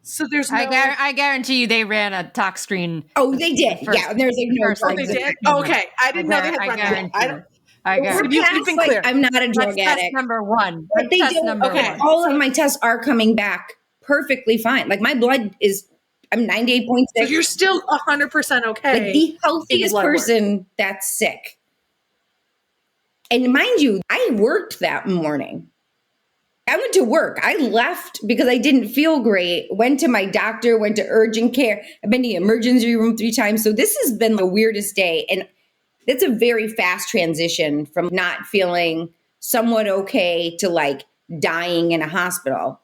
So there's no. I guarantee you they ran a tox screen. Oh, they did. Yeah, there's like no first Oh, drugs. they in did? there. Okay. I didn't know they had I run that. guarantee. We're You've been past, clear. I'm not a drug That's test addict. number one. But they Test do. number Okay. one. All of my tests are coming back perfectly fine. Like my blood is, I'm 98.6. So you're still 100% okay. Like the healthiest blood work. person that's sick. And mind you, I worked that morning. I went to work. I left because I didn't feel great. Went to my doctor, went to urgent care. I've been to the emergency room 3 times. So this has been the weirdest day. And it's a very fast transition from not feeling somewhat okay to like dying in a hospital.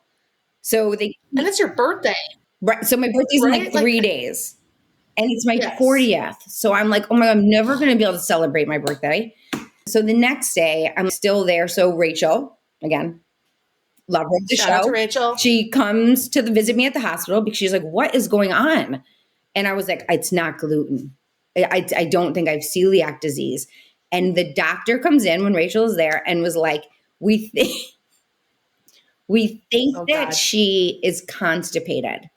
So And it's your birthday. right. So my birthday's in Right? like 3 days. And it's my Yes. 40th. So I'm like, oh my God, I'm never going to be able to celebrate my birthday. So the next day, I'm still there. So Rachel, again, love her at the Shout out show. to Rachel. She comes to visit me at the hospital because she's like, what is going on? And I was like, it's not gluten. I don't think I have celiac disease. And the doctor comes in when Rachel is there and was like, we think Oh, that God. she is constipated.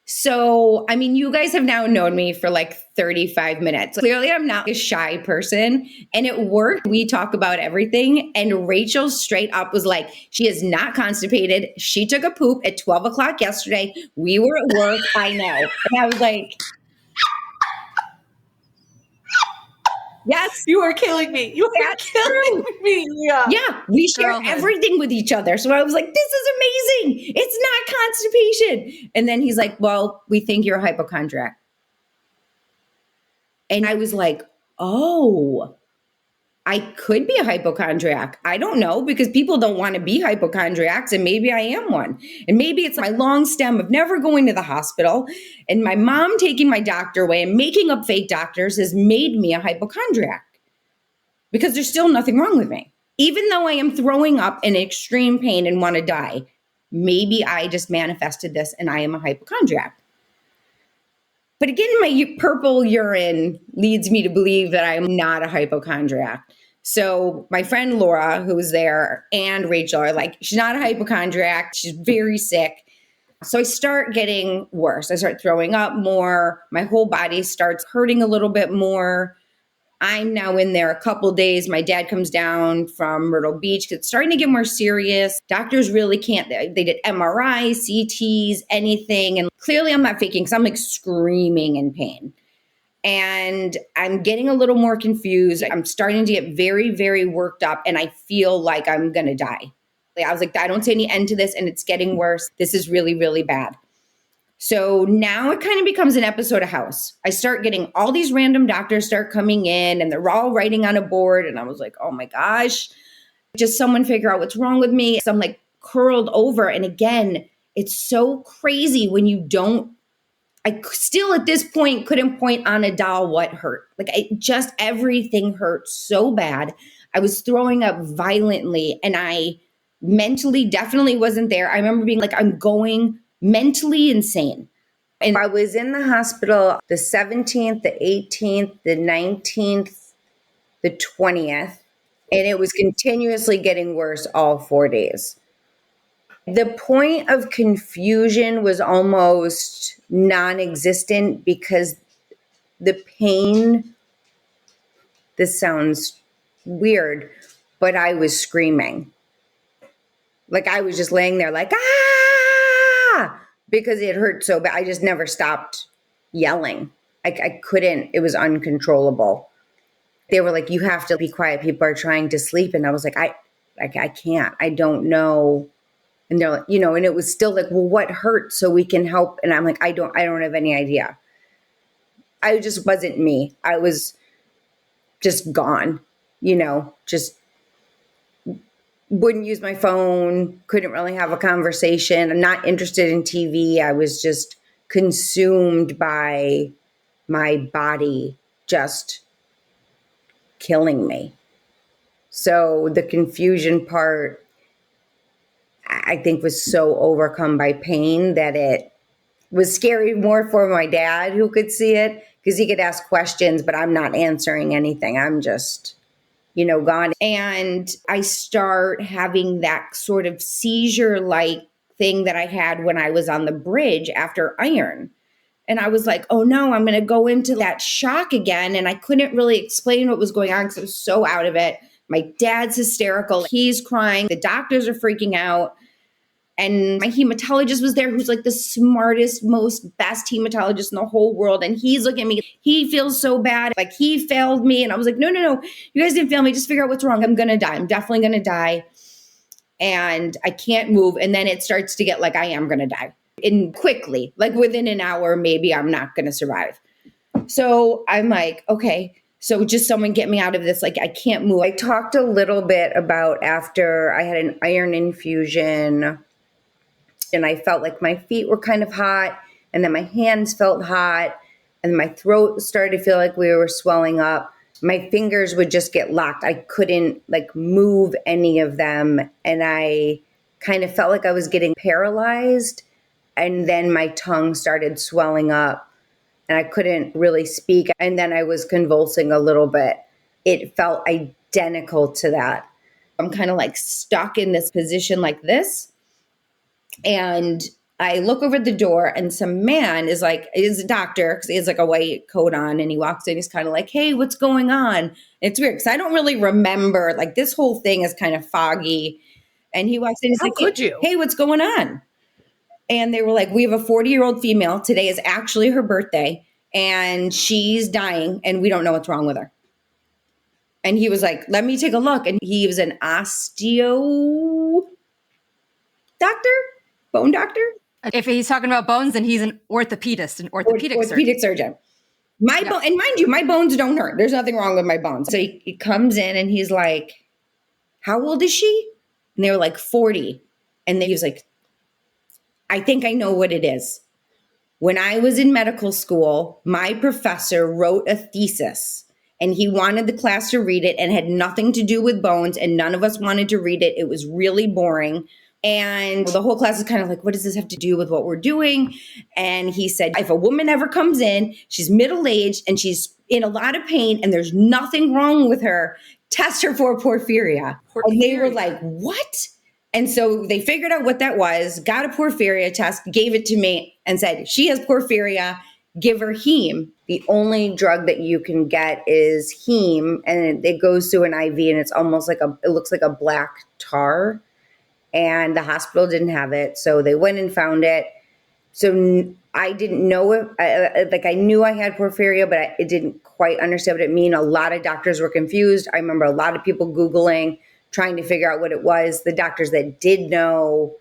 So, I mean, you guys have now known me for like 35 minutes. Clearly, I'm not a shy person. And at work, we talk about everything. And Rachel straight up was like, she is not constipated. She took a poop at 12 o'clock yesterday. We were at work. I know. And I was like, yes. You are killing me. You are That's killing true. me. Yeah. Yeah, we share Girlhood. everything with each other. So I was like, this is amazing. It's not constipation. And then he's like, well, we think you're a hypochondriac. And I was like, oh, I could be a hypochondriac. I don't know, because people don't want to be hypochondriacs, and maybe I am one. And maybe it's my long stem of never going to the hospital, and my mom taking my doctor away and making up fake doctors has made me a hypochondriac, because there's still nothing wrong with me. Even though I am throwing up in extreme pain and want to die, maybe I just manifested this and I am a hypochondriac. But again, my purple urine leads me to believe that I'm not a hypochondriac. So my friend Laura, who was there, and Rachel are like, she's not a hypochondriac. She's very sick. So I start getting worse. I start throwing up more. My whole body starts hurting a little bit more. I'm now in there a couple days. My dad comes down from Myrtle Beach. It's starting to get more serious. Doctors really can't. They did MRI, CTs, anything. And clearly I'm not faking because I'm like screaming in pain. And I'm getting a little more confused. I'm starting to get very, very worked up. And I feel like I'm going to die. I was like, I don't see any end to this. And it's getting worse. This is really, really bad. So now it kind of becomes an episode of House. I start getting all these random doctors start coming in and they're all writing on a board. And I was like, oh my gosh, just someone figure out what's wrong with me. So I'm like curled over. And again, it's so crazy when you don't, I still at this point couldn't point on a doll what hurt. Like just everything hurt so bad. I was throwing up violently and I mentally definitely wasn't there. I remember being like, I'm going mentally insane. And I was in the hospital the 17th, the 18th, the 19th, the 20th, and it was continuously getting worse all 4 days. The point of confusion was almost non-existent because the pain, this sounds weird, but I was screaming. Like I was just laying there like, ah, because it hurt so bad. I just never stopped yelling. I couldn't, it was uncontrollable. They were like, you have to be quiet. People are trying to sleep. And I was like, I can't, I don't know. And they're like, and it was still like, well, what hurt so we can help? And I'm like, I don't have any idea. I just wasn't me. I was just gone, just wouldn't use my phone, couldn't really have a conversation. I'm not interested in TV. I was just consumed by my body just killing me. So the confusion part, I think, was so overcome by pain that it was scary more for my dad who could see it because he could ask questions, but I'm not answering anything. I'm just, gone. And I start having that sort of seizure-like thing that I had when I was on the bridge after iron. And I was like, oh no, I'm going to go into that shock again. And I couldn't really explain what was going on because I was so out of it. My dad's hysterical. He's crying. The doctors are freaking out. And my hematologist was there, who's like the smartest, most best hematologist in the whole world. And he's looking at me. He feels so bad. Like he failed me. And I was like, no. You guys didn't fail me. Just figure out what's wrong. I'm going to die. I'm definitely going to die. And I can't move. And then it starts to get like, I am going to die. And quickly, like within an hour, maybe I'm not going to survive. So I'm like, okay. So just someone get me out of this. Like I can't move. I talked a little bit about after I had an iron infusion and I felt like my feet were kind of hot and then my hands felt hot and my throat started to feel like we were swelling up. My fingers would just get locked. I couldn't like move any of them. And I kind of felt like I was getting paralyzed. And then my tongue started swelling up and I couldn't really speak. And then I was convulsing a little bit. It felt identical to that. I'm kind of like stuck in this position like this. And I look over the door and some man is a doctor because he has like a white coat on and he walks in. He's kind of like, hey, what's going on? It's weird because I don't really remember. Like this whole thing is kind of foggy. And he walks in. He's like, could you? Hey, what's going on? And they were like, we have a 40-year-old female. Today is actually her birthday and she's dying and we don't know what's wrong with her. And he was like, let me take a look. And he was an osteo doctor, bone doctor. If he's talking about bones, then he's an orthopedist, an orthopedic surgeon. My bone, and mind you, my bones don't hurt. There's nothing wrong with my bones. So he comes in and he's like, how old is she? And they were like 40. And then he was like, I think I know what it is. When I was in medical school, my professor wrote a thesis and he wanted the class to read it and had nothing to do with bones. And none of us wanted to read it. It was really boring. And the whole class is kind of like, what does this have to do with what we're doing? And he said, if a woman ever comes in, she's middle-aged and she's in a lot of pain and there's nothing wrong with her, test her for porphyria. And they were like, what? And so they figured out what that was, got a porphyria test, gave it to me, and said, she has porphyria, give her heme. The only drug that you can get is heme, and it goes through an IV, and it's almost like it looks like a black tar. And the hospital didn't have it, so they went and found it. So I didn't know it, like I knew I had porphyria, but I didn't quite understand what it meant. A lot of doctors were confused. I remember a lot of people Googling, trying to figure out what it was. The doctors that did know,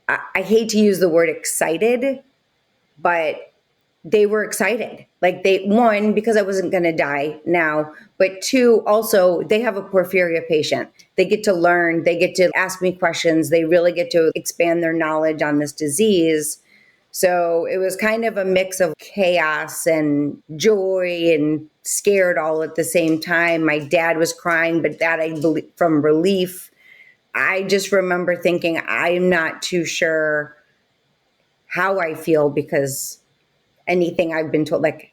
I hate to use the word excited, but they were excited. Like one, because I wasn't going to die now, but two, also they have a porphyria patient. They get to learn, they get to ask me questions. They really get to expand their knowledge on this disease. So it was kind of a mix of chaos and joy and scared all at the same time. My dad was crying, but that I believe from relief. I just remember thinking, I'm not too sure how I feel because anything I've been told, like,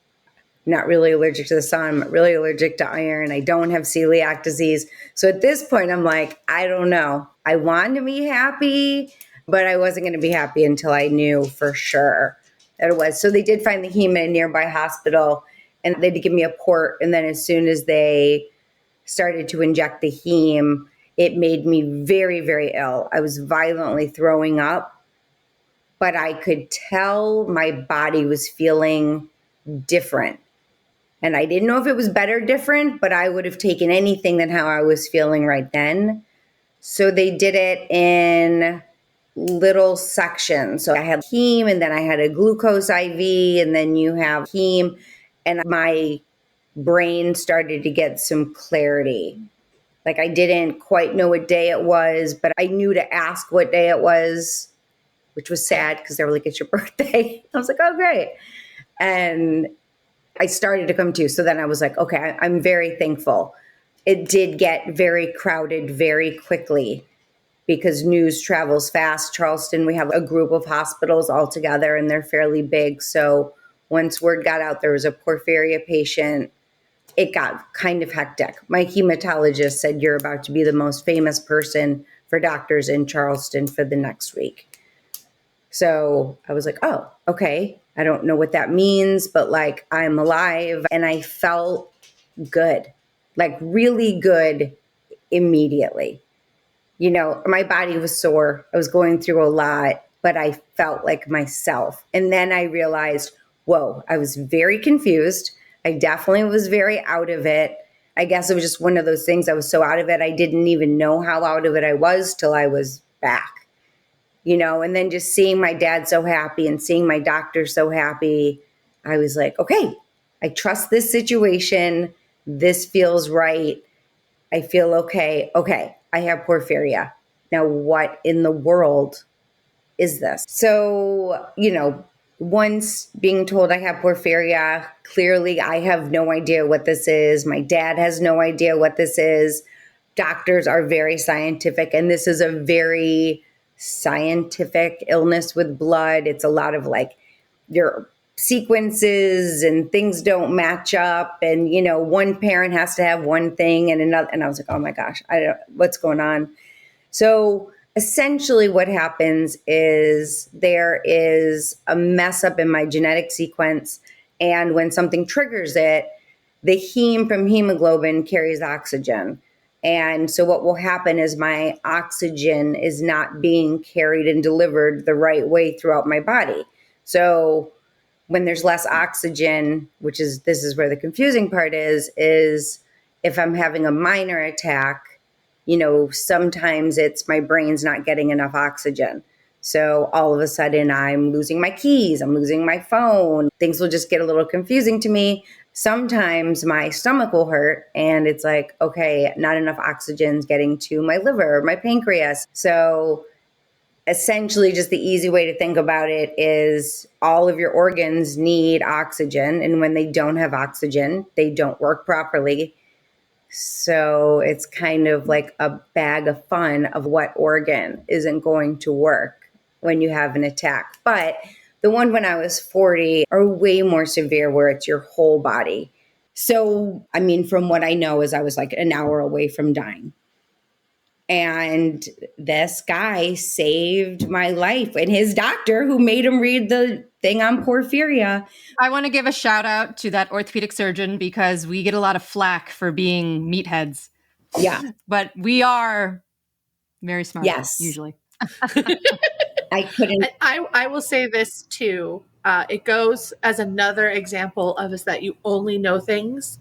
not really allergic to the sun, I'm really allergic to iron. I don't have celiac disease. So at this point, I'm like, I don't know. I wanted to be happy, but I wasn't going to be happy until I knew for sure that it was. So they did find the heme in a nearby hospital, and they did give me a port. And then as soon as they started to inject the heme, it made me very, very ill. I was violently throwing up, but I could tell my body was feeling different. And I didn't know if it was better different, but I would have taken anything than how I was feeling right then. So they did it in little sections. So I had heme, and then I had a glucose IV, and then you have heme, and my brain started to get some clarity. Like I didn't quite know what day it was, but I knew to ask what day it was, which was sad because they were like, it's your birthday. I was like, oh, great. And I started to come to. So then I was like, okay, I'm very thankful. It did get very crowded very quickly because news travels fast. Charleston, we have a group of hospitals all together, and they're fairly big. So once word got out there was a porphyria patient, it got kind of hectic. My hematologist said, you're about to be the most famous person for doctors in Charleston for the next week. So I was like, oh, okay. I don't know what that means, but like I'm alive. And I felt good, like really good immediately. You know, my body was sore. I was going through a lot, but I felt like myself. And then I realized, whoa, I was very confused. I definitely was very out of it. I guess it was just one of those things. I was so out of it. I didn't even know how out of it I was till I was back, you know, and then just seeing my dad so happy and seeing my doctor so happy, I was like, okay, I trust this situation. This feels right. I feel okay. Okay, I have porphyria. Now, what in the world is this? So, you know, once being told I have porphyria, clearly I have no idea what this is. My dad has no idea what this is. Doctors are very scientific, and this is a very scientific illness with blood. It's a lot of like your sequences and things don't match up, and you know, one parent has to have one thing and another, and I was like, oh my gosh, I don't, what's going on? So essentially what happens is there is a mess up in my genetic sequence, and when something triggers it, the heme from hemoglobin carries oxygen. And so what will happen is my oxygen is not being carried and delivered the right way throughout my body. So when there's less oxygen, this is where the confusing part is if I'm having a minor attack, you know, sometimes it's my brain's not getting enough oxygen. So all of a sudden I'm losing my keys, I'm losing my phone. Things will just get a little confusing to me. Sometimes my stomach will hurt and it's like, okay, not enough oxygen's getting to my liver, my pancreas. So essentially just the easy way to think about it is all of your organs need oxygen. And when they don't have oxygen, they don't work properly. So it's kind of like a bag of fun of what organ isn't going to work when you have an attack. But the one when I was 40 are way more severe where it's your whole body. So, I mean, from what I know is I was like an hour away from dying. And this guy saved my life. And his doctor, who made him read the thing on porphyria. I want to give a shout out to that orthopedic surgeon because we get a lot of flack for being meatheads. Yeah. But we are very smart. Yes. Usually. I couldn't. I will say this too. It goes as another example of is that you only know things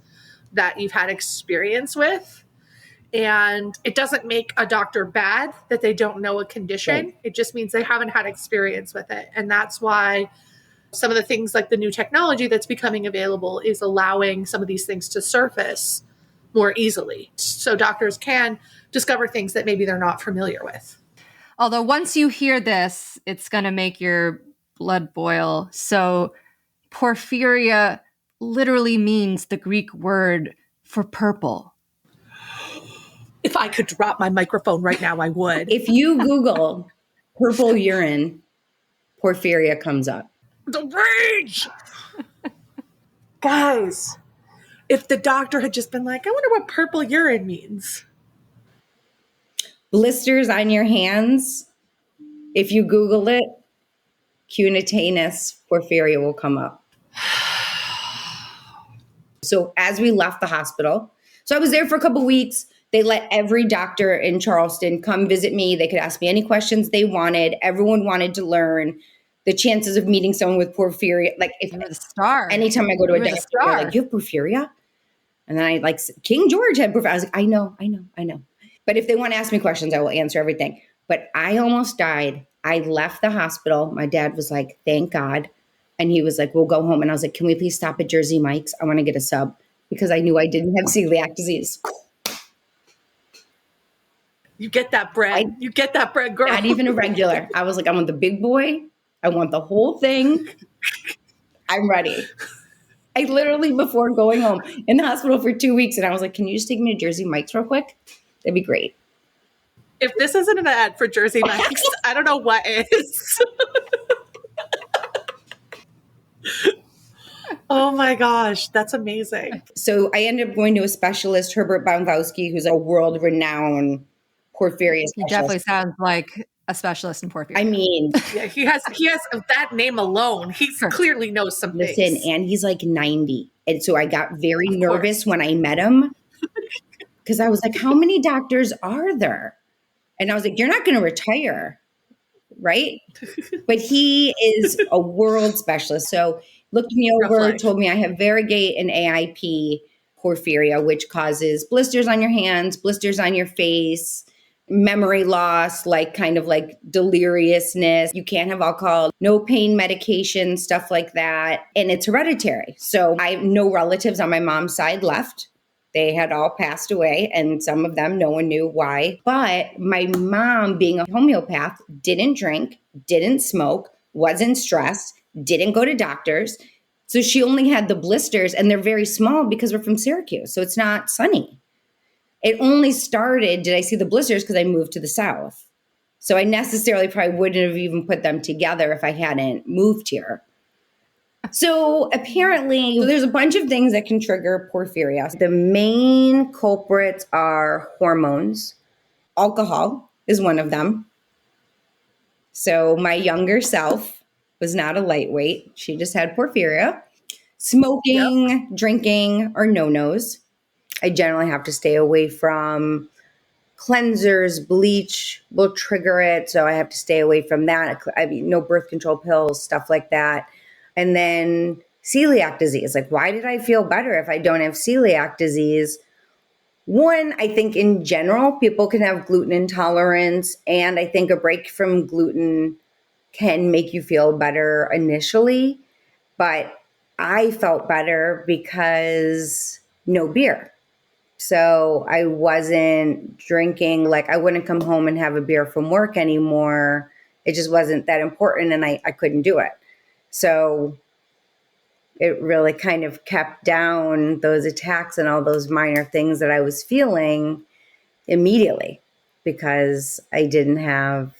that you've had experience with. And it doesn't make a doctor bad that they don't know a condition. Right. It just means they haven't had experience with it. And that's why some of the things like the new technology that's becoming available is allowing some of these things to surface more easily. So doctors can discover things that maybe they're not familiar with. Although once you hear this, it's going to make your blood boil. So porphyria literally means the Greek word for purple. If I could drop my microphone right now, I would. If you Google purple urine, porphyria comes up. The rage! Guys, if the doctor had just been like, I wonder what purple urine means. Blisters on your hands, if you Google it, cutaneous porphyria will come up. So as we left the hospital, so I was there for a couple weeks. They let every doctor in Charleston come visit me. They could ask me any questions they wanted. Everyone wanted to learn the chances of meeting someone with porphyria. Like if You're the star. anytime I go to a doctor, they're like, you have porphyria? And then I like, King George had porphyria. I was like, I know. But if they want to ask me questions, I will answer everything. But I almost died. I left the hospital. My dad was like, thank God. And he was like, we'll go home. And I was like, can we please stop at Jersey Mike's? I want to get a sub because I knew I didn't have celiac disease. You get that bread. You get that bread, girl. Not even a regular. I was like, I want the big boy. I want the whole thing. I'm ready. I literally, before going home, in the hospital for 2 weeks, and I was like, can you just take me to Jersey Mike's real quick? That'd be great. If this isn't an ad for Jersey Mike's, I don't know what is. Oh my gosh, that's amazing. So I ended up going to a specialist, Herbert Bombowski, who's a world-renowned porphyria specialist. He definitely sounds like a specialist in porphyria. I mean, yeah, he has that name alone. He clearly knows some things. Listen, and he's like 90. And so I got very nervous when I met him because I was like, how many doctors are there? And I was like, you're not going to retire, right? But he is a world specialist. So looked me over, told me I have variegate and AIP porphyria, which causes blisters on your hands, blisters on your face, memory loss, like kind of like deliriousness. You can't have alcohol, no pain medication, stuff like that. And it's hereditary. So I have no relatives on my mom's side left. They had all passed away, and some of them, no one knew why. But my mom, being a homeopath, didn't drink, didn't smoke, wasn't stressed, didn't go to doctors. So she only had the blisters, and they're very small because we're from Syracuse. So it's not sunny. It only started, did I see the blisters, because I moved to the South. So I necessarily probably wouldn't have even put them together if I hadn't moved here. So apparently there's a bunch of things that can trigger porphyria. The main culprits are hormones. Alcohol is one of them. So my younger self was not a lightweight. She just had porphyria. Smoking, drinking are no-nos. I generally have to stay away from cleansers, bleach will trigger it. So I have to stay away from that. I mean, no birth control pills, stuff like that. And then celiac disease. Like, why did I feel better if I don't have celiac disease? One, I think in general, people can have gluten intolerance. And I think a break from gluten can make you feel better initially. But I felt better because no beer. So I wasn't drinking, like I wouldn't come home and have a beer from work anymore. It just wasn't that important and I couldn't do it. So it really kind of kept down those attacks and all those minor things that I was feeling immediately because I didn't have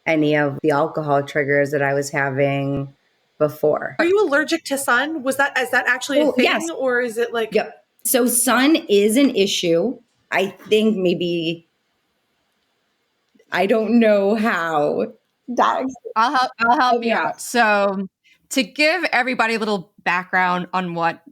any of the alcohol triggers that I was having before. Are you allergic to sun? Is that actually a thing? Yes. Or is it like... Yep. So sun is an issue. I think maybe I don't know how. I'll help you Yeah. out. So to give everybody a little background on what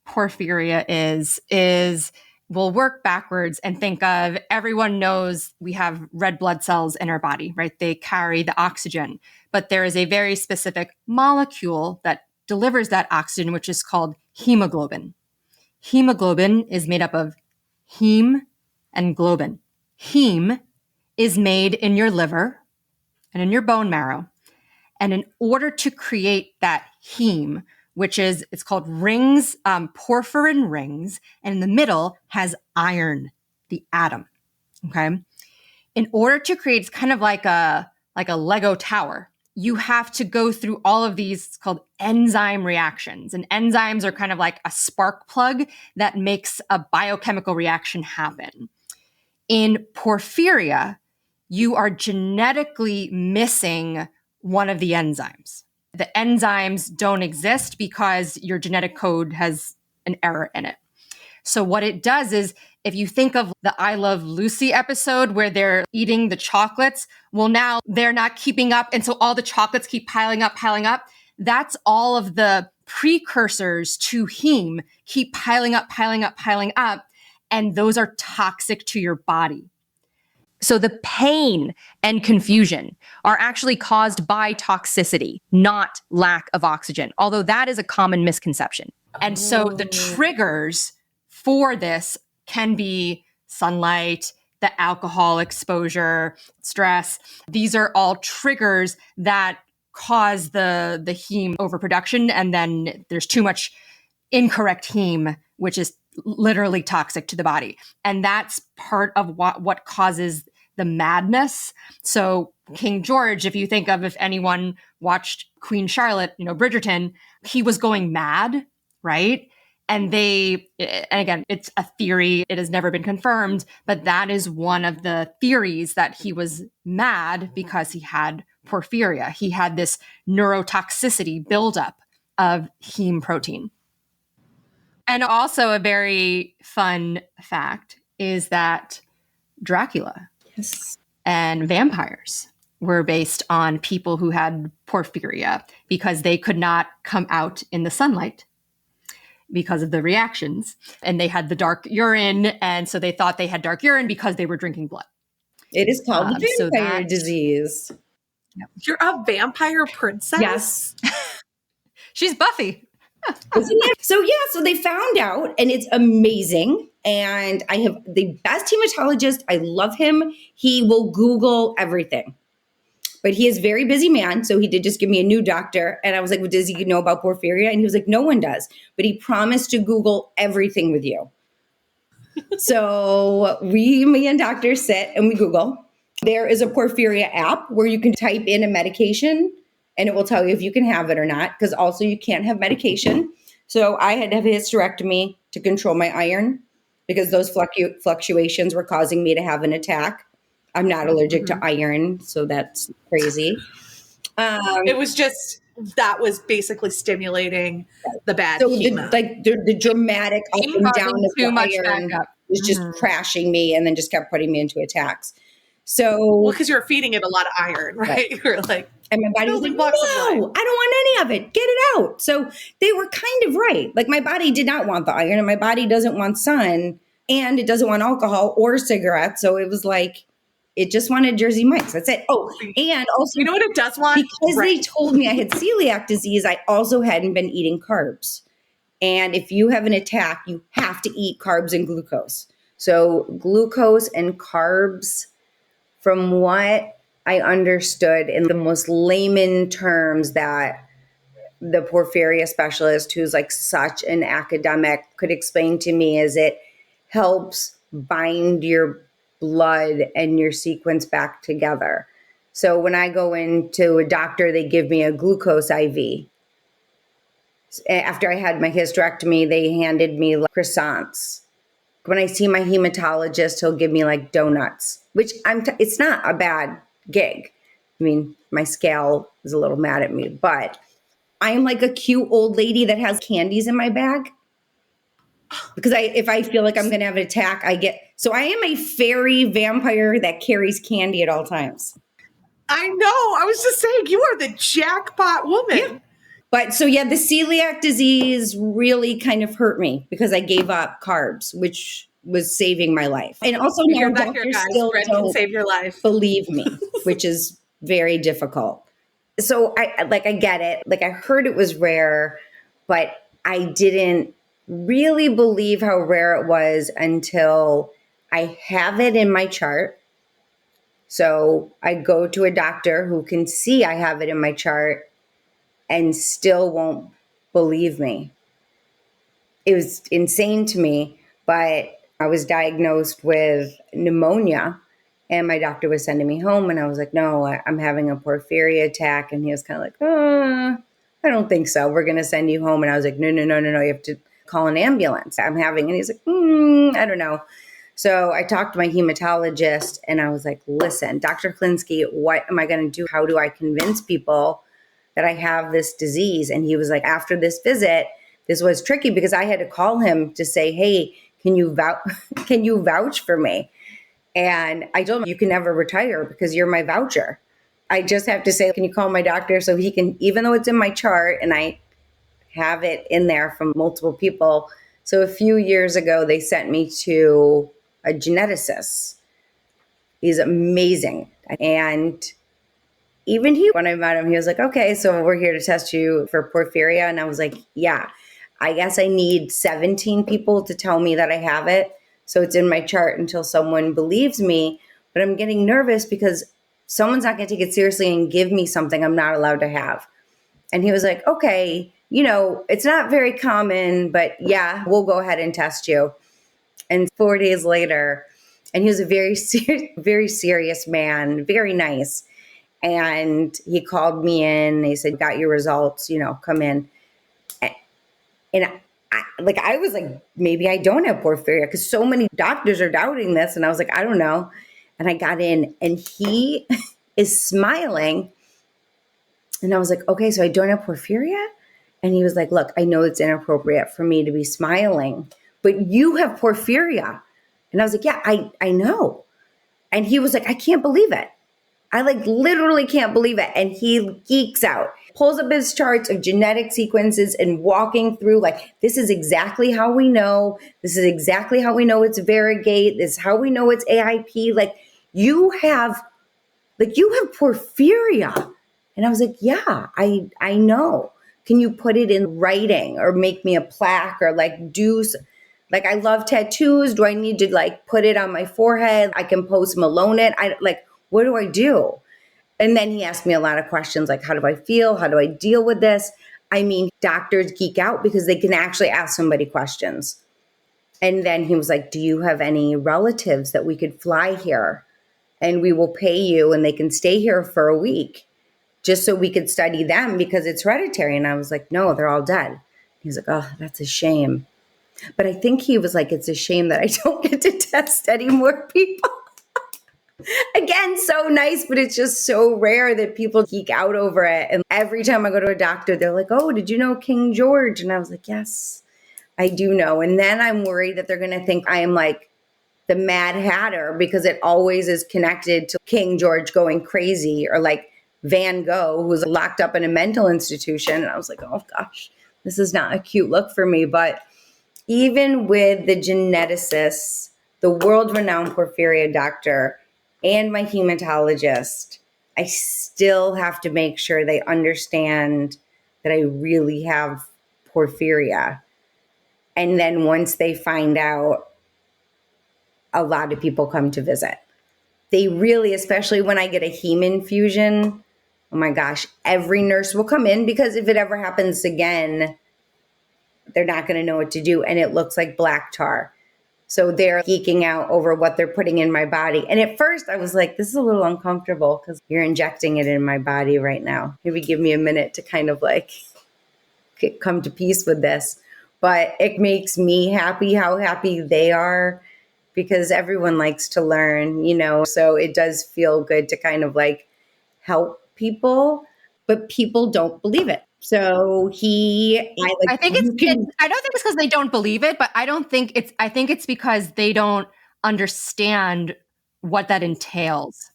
porphyria is we'll work backwards and think of everyone knows we have red blood cells in our body, right? They carry the oxygen, but there is a very specific molecule that delivers that oxygen, which is called hemoglobin. Hemoglobin is made up of heme and globin. Heme is made in your liver and in your bone marrow. And in order to create that heme, which is, it's called rings, porphyrin rings, and in the middle has iron, the atom. Okay. In order to create, it's kind of like a Lego tower. You have to go through all of these called enzyme reactions. And enzymes are kind of like a spark plug that makes a biochemical reaction happen. In porphyria, you are genetically missing one of the enzymes. The enzymes don't exist because your genetic code has an error in it. So what it does is, if you think of the I Love Lucy episode where they're eating the chocolates, well, now they're not keeping up. And so all the chocolates keep piling up. That's all of the precursors to heme keep piling up. And those are toxic to your body. So the pain and confusion are actually caused by toxicity, not lack of oxygen, although that is a common misconception. And so the triggers for this can be sunlight, the alcohol exposure, stress. These are all triggers that cause the heme overproduction. And then there's too much incorrect heme, which is literally toxic to the body. And that's part of what causes the madness. So King George, if you think of, if anyone watched Queen Charlotte, Bridgerton, he was going mad, right? And again, it's a theory. It has never been confirmed, but that is one of the theories, that he was mad because he had porphyria. He had this neurotoxicity buildup of heme protein. And also a very fun fact is that Dracula and vampires were based on people who had porphyria because they could not come out in the sunlight because of the reactions. And they had the dark urine. And so they thought they had dark urine because they were drinking blood. It is called the vampire disease. You're a vampire princess? Yes. She's Buffy. So they found out, and it's amazing. And I have the best hematologist. I love him. He will Google everything. But he is a very busy man, so he did just give me a new doctor. And I was like, well, does he know about porphyria? And he was like, no one does. But he promised to Google everything with you. So me and doctors sit and we Google. There is a porphyria app where you can type in a medication and it will tell you if you can have it or not, because also you can't have medication. So I had to have a hysterectomy to control my iron because those fluctuations were causing me to have an attack. I'm not allergic to iron, so that's crazy. It was just, that was basically stimulating the bad heme. The dramatic up and down of too much iron backup. was just crashing me and then just kept putting me into attacks. So, because you're feeding it a lot of iron, right? You're like, and my body was like, no, I don't want any of it. Get it out. So they were kind of right. Like my body did not want the iron and my body doesn't want sun and it doesn't want alcohol or cigarettes. So it was like, it just wanted Jersey Mike's. That's it. Oh, and also, you know what it does want? Because they told me I had celiac disease, I also hadn't been eating carbs. And if you have an attack, you have to eat carbs and glucose. So glucose and carbs, from what I understood in the most layman terms that the porphyria specialist, who's like such an academic, could explain to me, is it helps bind your blood and your sequence back together. So when I go into a doctor, they give me a glucose IV. After I had my hysterectomy, they handed me like croissants. When I see my hematologist, he'll give me like donuts, which it's not a bad gig. I mean, my scale is a little mad at me, but I'm like a cute old lady that has candies in my bag. Because if I feel like I'm going to have an attack, I get So I am a fairy vampire that carries candy at all times. I know. I was just saying, you are the jackpot woman. Yeah. But so yeah, the celiac disease really kind of hurt me because I gave up carbs, which was saving my life. And also now doctors still don't save your life. believe me, which is very difficult. So I get it. Like I heard it was rare, but I didn't really believe how rare it was until I have it in my chart. So I go to a doctor who can see I have it in my chart and still won't believe me. It was insane to me, but I was diagnosed with pneumonia and my doctor was sending me home and I was like, no, I'm having a porphyria attack. And he was kind of like, I don't think so. We're going to send you home. And I was like, no. You have to call an ambulance. I'm having, and he's like, I don't know. So I talked to my hematologist and I was like, listen, Dr. Klinsky, what am I going to do? How do I convince people that I have this disease? And he was like, after this visit, this was tricky because I had to call him to say, hey, can you vouch for me? And I told him, you can never retire because you're my voucher. I just have to say, can you call my doctor so he can, even though it's in my chart and I have it in there from multiple people. So a few years ago, they sent me to a geneticist. He's amazing. And even when I met him, he was like, okay, so we're here to test you for porphyria. And I was like, yeah, I guess I need 17 people to tell me that I have it. So it's in my chart until someone believes me. But I'm getting nervous because someone's not going to take it seriously and give me something I'm not allowed to have. And he was like, okay, it's not very common, but yeah, we'll go ahead and test you. And 4 days later, and he was a very serious man, very nice. And he called me in. He said, got your results, come in. And I was like, maybe I don't have porphyria because so many doctors are doubting this. And I was like, I don't know. And I got in and he is smiling. And I was like, okay, so I don't have porphyria? And he was like, look, I know it's inappropriate for me to be smiling, but you have porphyria. And I was like, yeah, I know. And he was like, I can't believe it. I literally can't believe it. And he geeks out, pulls up his charts of genetic sequences and walking through this is exactly how we know. This is exactly how we know it's variegate. This is how we know it's AIP. You have porphyria. And I was like, yeah, I know. Can you put it in writing or make me a plaque or I love tattoos. Do I need to put it on my forehead? I can post Malone it. What do I do? And then he asked me a lot of questions how do I feel? How do I deal with this? I mean, doctors geek out because they can actually ask somebody questions. And then he was like, do you have any relatives that we could fly here and we will pay you and they can stay here for a week just so we could study them because it's hereditary? And I was like, no, they're all dead. He's like, oh, that's a shame. But I think he was like, it's a shame that I don't get to test any more people. Again, so nice, but it's just so rare that people geek out over it. And every time I go to a doctor, they're like, oh, did you know King George? And I was like, yes, I do know. And then I'm worried that they're going to think I am the Mad Hatter because it always is connected to King George going crazy or Van Gogh, who was locked up in a mental institution. And I was like, oh gosh, this is not a cute look for me. But even with the geneticists, the world-renowned porphyria doctor, and my hematologist, I still have to make sure they understand that I really have porphyria. And then once they find out, a lot of people come to visit. They really, especially when I get a heme infusion, oh my gosh, every nurse will come in because if it ever happens again, they're not going to know what to do. And it looks like black tar. So they're geeking out over what they're putting in my body. And at first I was like, this is a little uncomfortable because you're injecting it in my body right now. Maybe give me a minute to kind of come to peace with this. But it makes me happy how happy they are because everyone likes to learn, so it does feel good to kind of help people, but people don't believe it. So I think I don't think it's because they don't believe it, but I think it's because they don't understand what that entails,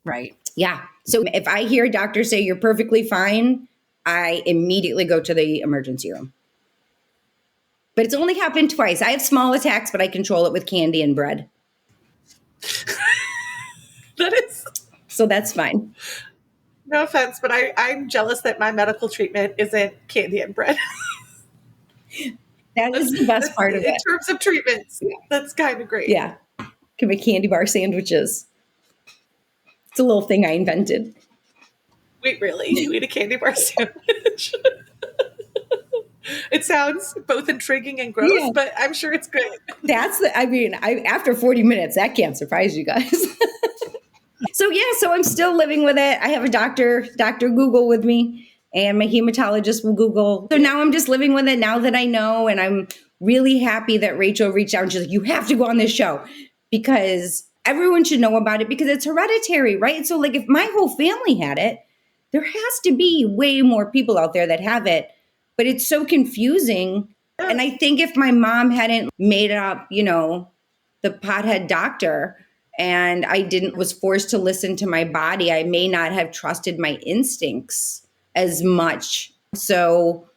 right? Yeah. So if I hear a doctor say you're perfectly fine, I immediately go to the emergency room. But it's only happened twice. I have small attacks, but I control it with candy and bread. So that's fine. No offense, but I'm jealous that my medical treatment isn't candy and bread. That is the best part of it. In terms of treatments, that's kind of great. Yeah. Can make candy bar sandwiches. It's a little thing I invented. Wait, really? You eat a candy bar sandwich? It sounds both intriguing and gross, but I'm sure it's good. After 40 minutes, that can't surprise you guys. So I'm still living with it. I have a Dr. Google with me, and my hematologist will Google. So now I'm just living with it now that I know, and I'm really happy that Rachel reached out and she's like, you have to go on this show because everyone should know about it because it's hereditary, right? So like if my whole family had it, there has to be way more people out there that have it, but it's so confusing. And I think if my mom hadn't made up, the pothead doctor, and I was forced to listen to my body, I may not have trusted my instincts as much. So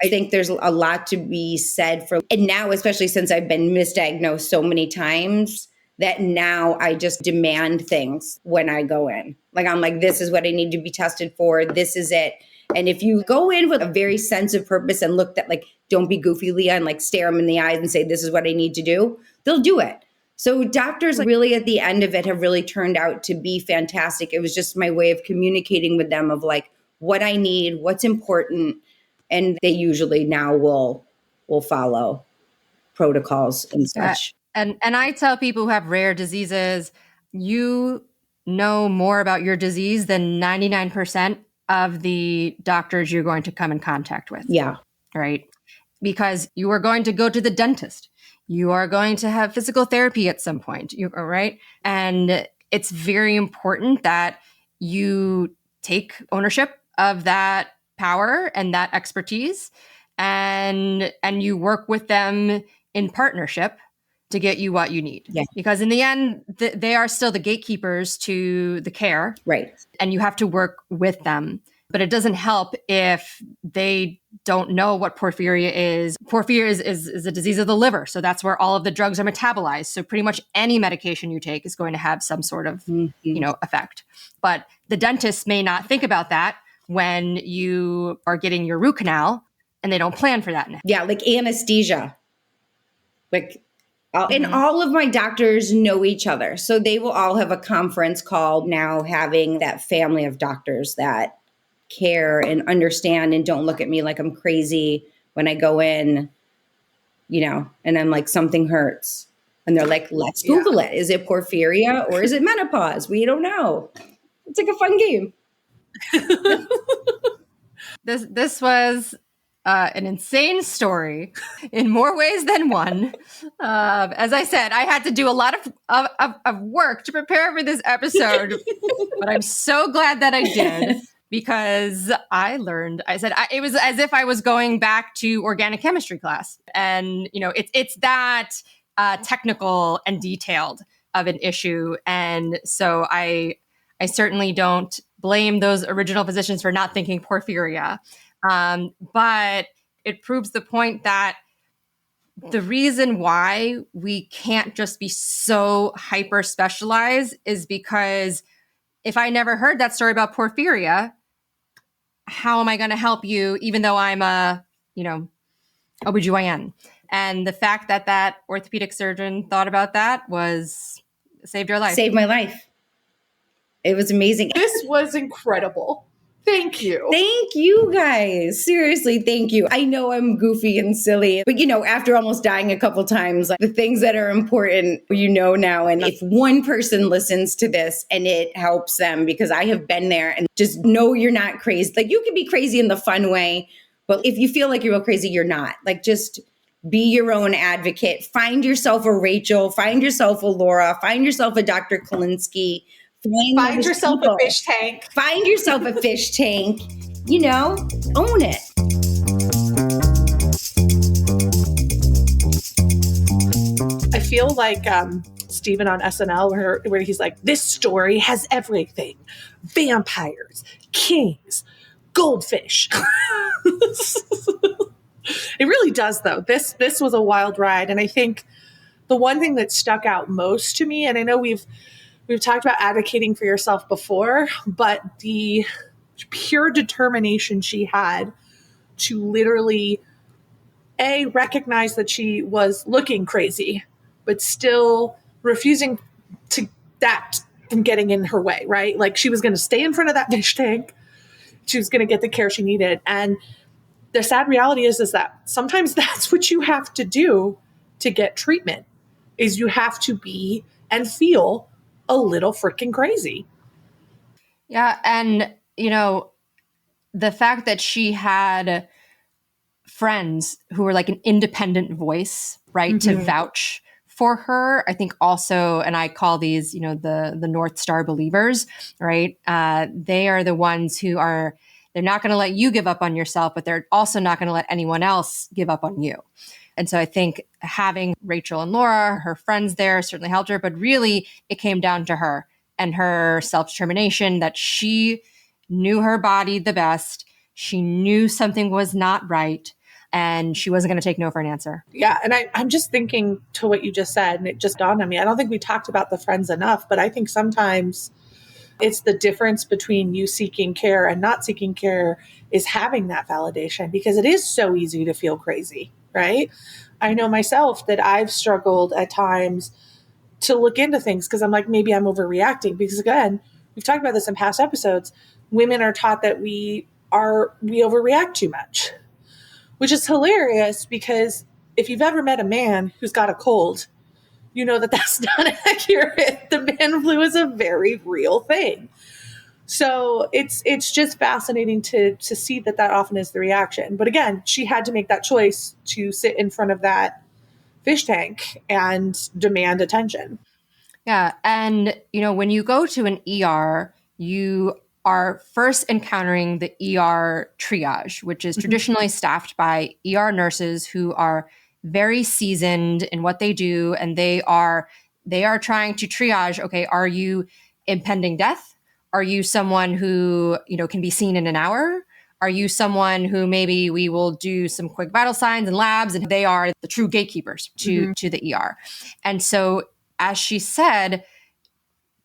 I think there's a lot to be said for, and now, especially since I've been misdiagnosed so many times, that now I just demand things when I go in. Like, I'm like, this is what I need to be tested for. This is it. And if you go in with a very sense of purpose and look at, like, don't be goofy, Leah, and like stare them in the eyes and say, this is what I need to do, they'll do it. So doctors really at the end of it have really turned out to be fantastic. It was just my way of communicating with them of like what I need, what's important. And they usually now will follow protocols and such. And I tell people who have rare diseases, you know more about your disease than 99% of the doctors you're going to come in contact with. Yeah. Right? Because you are going to go to the dentist. You are going to have physical therapy at some point, right? And it's very important that you take ownership of that power and that expertise, and you work with them in partnership to get you what you need. Yeah. Because in the end, they are still the gatekeepers to the care. Right. And you have to work with them. But it doesn't help if they don't know what porphyria is. Porphyria is a disease of the liver. So that's where all of the drugs are metabolized. So pretty much any medication you take is going to have some sort of, effect. But the dentist may not think about that when you are getting your root canal, and they don't plan for that. Yeah, like anesthesia. And all of my doctors know each other. So they will all have a conference call now, having that family of doctors that care and understand and don't look at me like I'm crazy when I go in, and I'm like, something hurts. And they're like, let's Google it. Is it porphyria or is it menopause? We don't know. It's like a fun game. This was an insane story in more ways than one. As I said, I had to do a lot of work to prepare for this episode, but I'm so glad that I did. Because I learned, it was as if I was going back to organic chemistry class. And, it's that technical and detailed of an issue. And so I certainly don't blame those original physicians for not thinking porphyria. But it proves the point that the reason why we can't just be so hyper specialized is because if I never heard that story about porphyria, how am I going to help you, even though I'm a, OBGYN? And the fact that orthopedic surgeon thought about that saved your life. Saved my life. It was amazing. This was incredible. Thank you. Thank you guys. Seriously, thank you. I know I'm goofy and silly, but after almost dying a couple times, like the things that are important, now. And if one person listens to this and it helps them, because I have been there, and just know you're not crazy. Like, you can be crazy in the fun way, but if you feel like you're real crazy, you're not. Like, just be your own advocate. Find yourself a Rachel, find yourself a Laura, find yourself a Dr. Kalinsky. Find yourself a fish tank. Find yourself a fish tank. Own it. feel like Steven on SNL where he's like, this story has everything. Vampires, kings, goldfish. It really does, though. This was a wild ride. And I think the one thing that stuck out most to me, and I know we've talked about advocating for yourself before, but the pure determination she had to literally, recognize that she was looking crazy, but still refusing to that from getting in her way, right? Like she was going to stay in front of that fish tank. She was going to get the care she needed. And the sad reality is that sometimes that's what you have to do to get treatment, is you have to be and feel a little freaking crazy. Yeah. And, the fact that she had friends who were like an independent voice, right, to vouch for her, I think also, and I call these, the North Star believers, right? They are the ones who they're not going to let you give up on yourself, but they're also not going to let anyone else give up on you. And so I think having Rachel and Laura, her friends there, certainly helped her, but really it came down to her and her self-determination that she knew her body the best. She knew something was not right, and she wasn't going to take no for an answer. Yeah. And I'm just thinking to what you just said, and it just dawned on me. I don't think we talked about the friends enough, but I think sometimes it's the difference between you seeking care and not seeking care is having that validation, because it is so easy to feel crazy, right? I know myself that I've struggled at times to look into things because I'm like, maybe I'm overreacting, because again, we've talked about this in past episodes. Women are taught that we overreact too much, which is hilarious, because if you've ever met a man who's got a cold, you know that that's not accurate. The man flu is a very real thing. So it's just fascinating to see that often is the reaction. But again, she had to make that choice to sit in front of that fish tank and demand attention. Yeah. And, when you go to an ER, you are first encountering the ER triage, which is traditionally staffed by ER nurses who are very seasoned in what they do. And they are trying to triage, okay, are you impending death? Are you someone who, can be seen in an hour? Are you someone who maybe we will do some quick vital signs and labs, and they are the true gatekeepers to the ER? And so, as she said,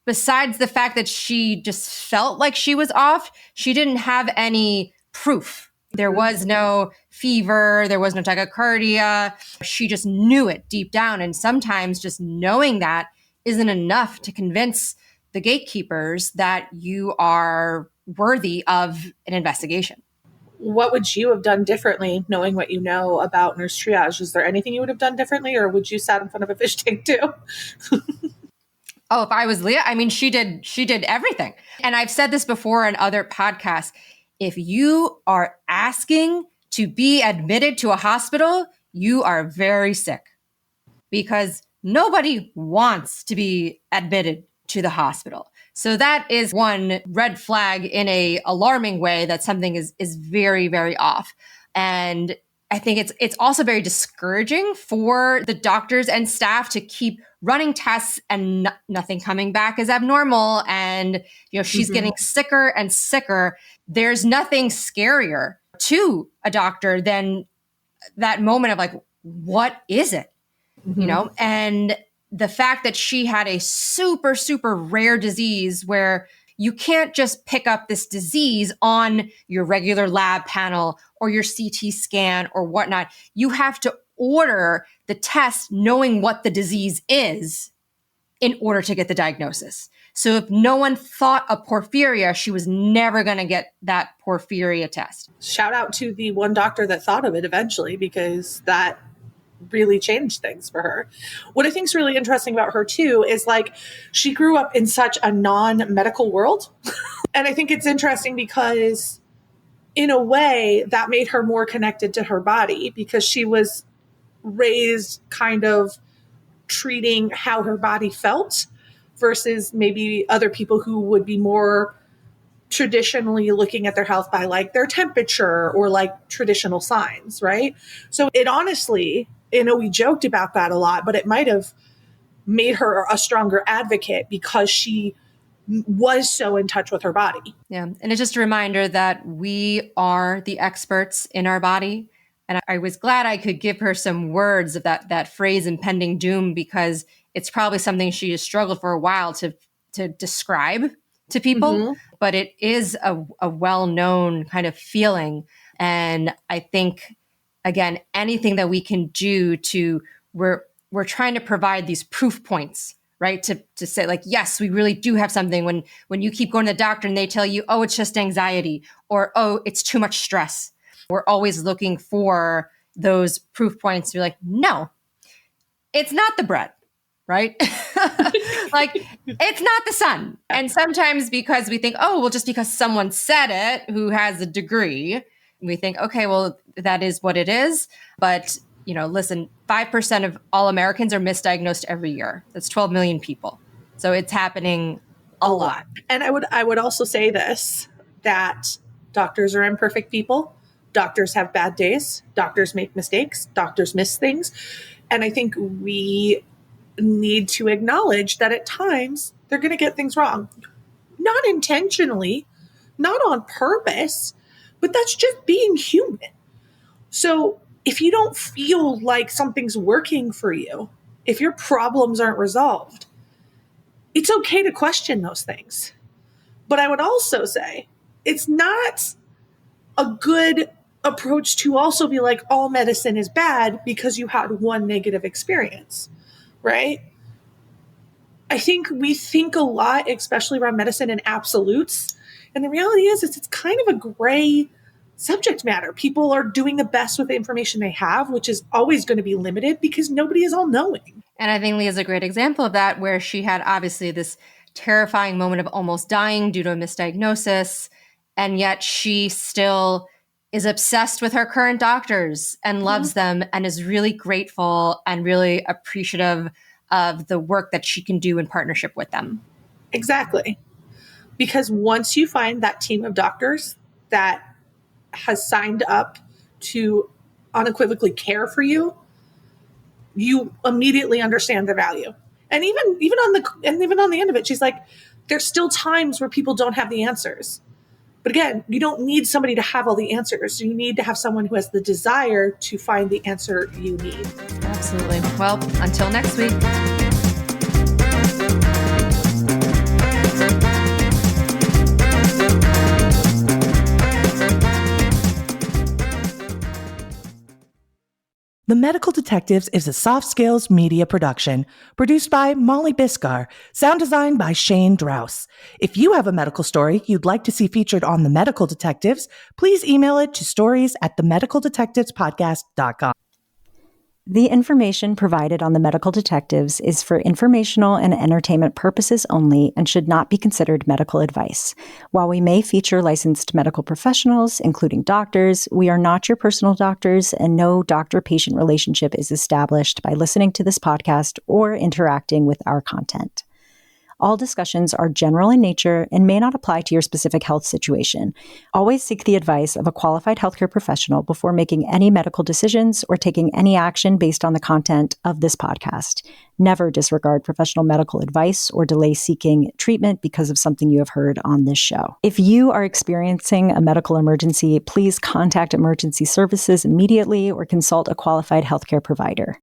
besides the fact that she just felt like she was off, she didn't have any proof. There was no fever. There was no tachycardia. She just knew it deep down. And sometimes just knowing that isn't enough to convince the gatekeepers that you are worthy of an investigation. What would you have done differently, knowing what you know about nurse triage? Is there anything you would have done differently, or would you sat in front of a fish tank too? Oh, if I was Leah, I mean, she did everything. And I've said this before in other podcasts. If you are asking to be admitted to a hospital, you are very sick, because nobody wants to be admitted to the hospital. So that is one red flag in a alarming way that something is very, very off. And I think it's also very discouraging for the doctors and staff to keep running tests and nothing coming back as abnormal. And, she's getting sicker and sicker. There's nothing scarier to a doctor than that moment of like, what is it? And the fact that she had a super, super rare disease where you can't just pick up this disease on your regular lab panel or your CT scan or whatnot. You have to order the test knowing what the disease is in order to get the diagnosis. So if no one thought of porphyria, she was never going to get that porphyria test. Shout out to the one doctor that thought of it eventually, because that really changed things for her. What I think is really interesting about her too is like she grew up in such a non-medical world. And I think it's interesting because in a way that made her more connected to her body, because she was raised kind of treating how her body felt versus maybe other people who would be more traditionally looking at their health by like their temperature or like traditional signs, right? So it honestly, we joked about that a lot, but it might have made her a stronger advocate because she was so in touch with her body. Yeah. And it's just a reminder that we are the experts in our body. And I was glad I could give her some words of that phrase, impending doom, because it's probably something she has struggled for a while to describe to people. Mm-hmm. But it is a well-known kind of feeling. And I think, again, anything that we can do we're trying to provide these proof points, right? To say like, yes, we really do have something. When you keep going to the doctor and they tell you, oh, it's just anxiety, or, oh, it's too much stress. We're always looking for those proof points to be like, no, it's not the bread, right? Like, it's not the sun. And sometimes because we think, oh, well, just because someone said it who has a degree, we think, okay, well, that is what it is. But listen, 5% of all Americans are misdiagnosed every year. That's 12 million people. So it's happening a lot. And I would also say this, that doctors are imperfect people. Doctors have bad days. Doctors make mistakes. Doctors miss things. And I think we need to acknowledge that at times they're going to get things wrong. Not intentionally, not on purpose, but that's just being human. So if you don't feel like something's working for you, if your problems aren't resolved, it's okay to question those things. But I would also say it's not a good approach to also be like, all medicine is bad because you had one negative experience, right? I think we think a lot, especially around medicine, in absolutes. And the reality is it's kind of a gray subject matter. People are doing the best with the information they have, which is always going to be limited because nobody is all knowing. And I think Leah's a great example of that, where she had obviously this terrifying moment of almost dying due to a misdiagnosis. And yet she still is obsessed with her current doctors and loves them and is really grateful and really appreciative of the work that she can do in partnership with them. Exactly. Because once you find that team of doctors that has signed up to unequivocally care for you, you immediately understand the value. And even on the end of it, she's like, there's still times where people don't have the answers. But again, you don't need somebody to have all the answers. You need to have someone who has the desire to find the answer you need. Absolutely. Well, until next week. The Medical Detectives is a Soft Skills media production produced by Molly Biscar, sound designed by Shane Drouse. If you have a medical story you'd like to see featured on The Medical Detectives, please email it to stories@themedicaldetectivespodcast.com. The information provided on The Medical Detectives is for informational and entertainment purposes only and should not be considered medical advice. While we may feature licensed medical professionals, including doctors, we are not your personal doctors, and no doctor-patient relationship is established by listening to this podcast or interacting with our content. All discussions are general in nature and may not apply to your specific health situation. Always seek the advice of a qualified healthcare professional before making any medical decisions or taking any action based on the content of this podcast. Never disregard professional medical advice or delay seeking treatment because of something you have heard on this show. If you are experiencing a medical emergency, please contact emergency services immediately or consult a qualified healthcare provider.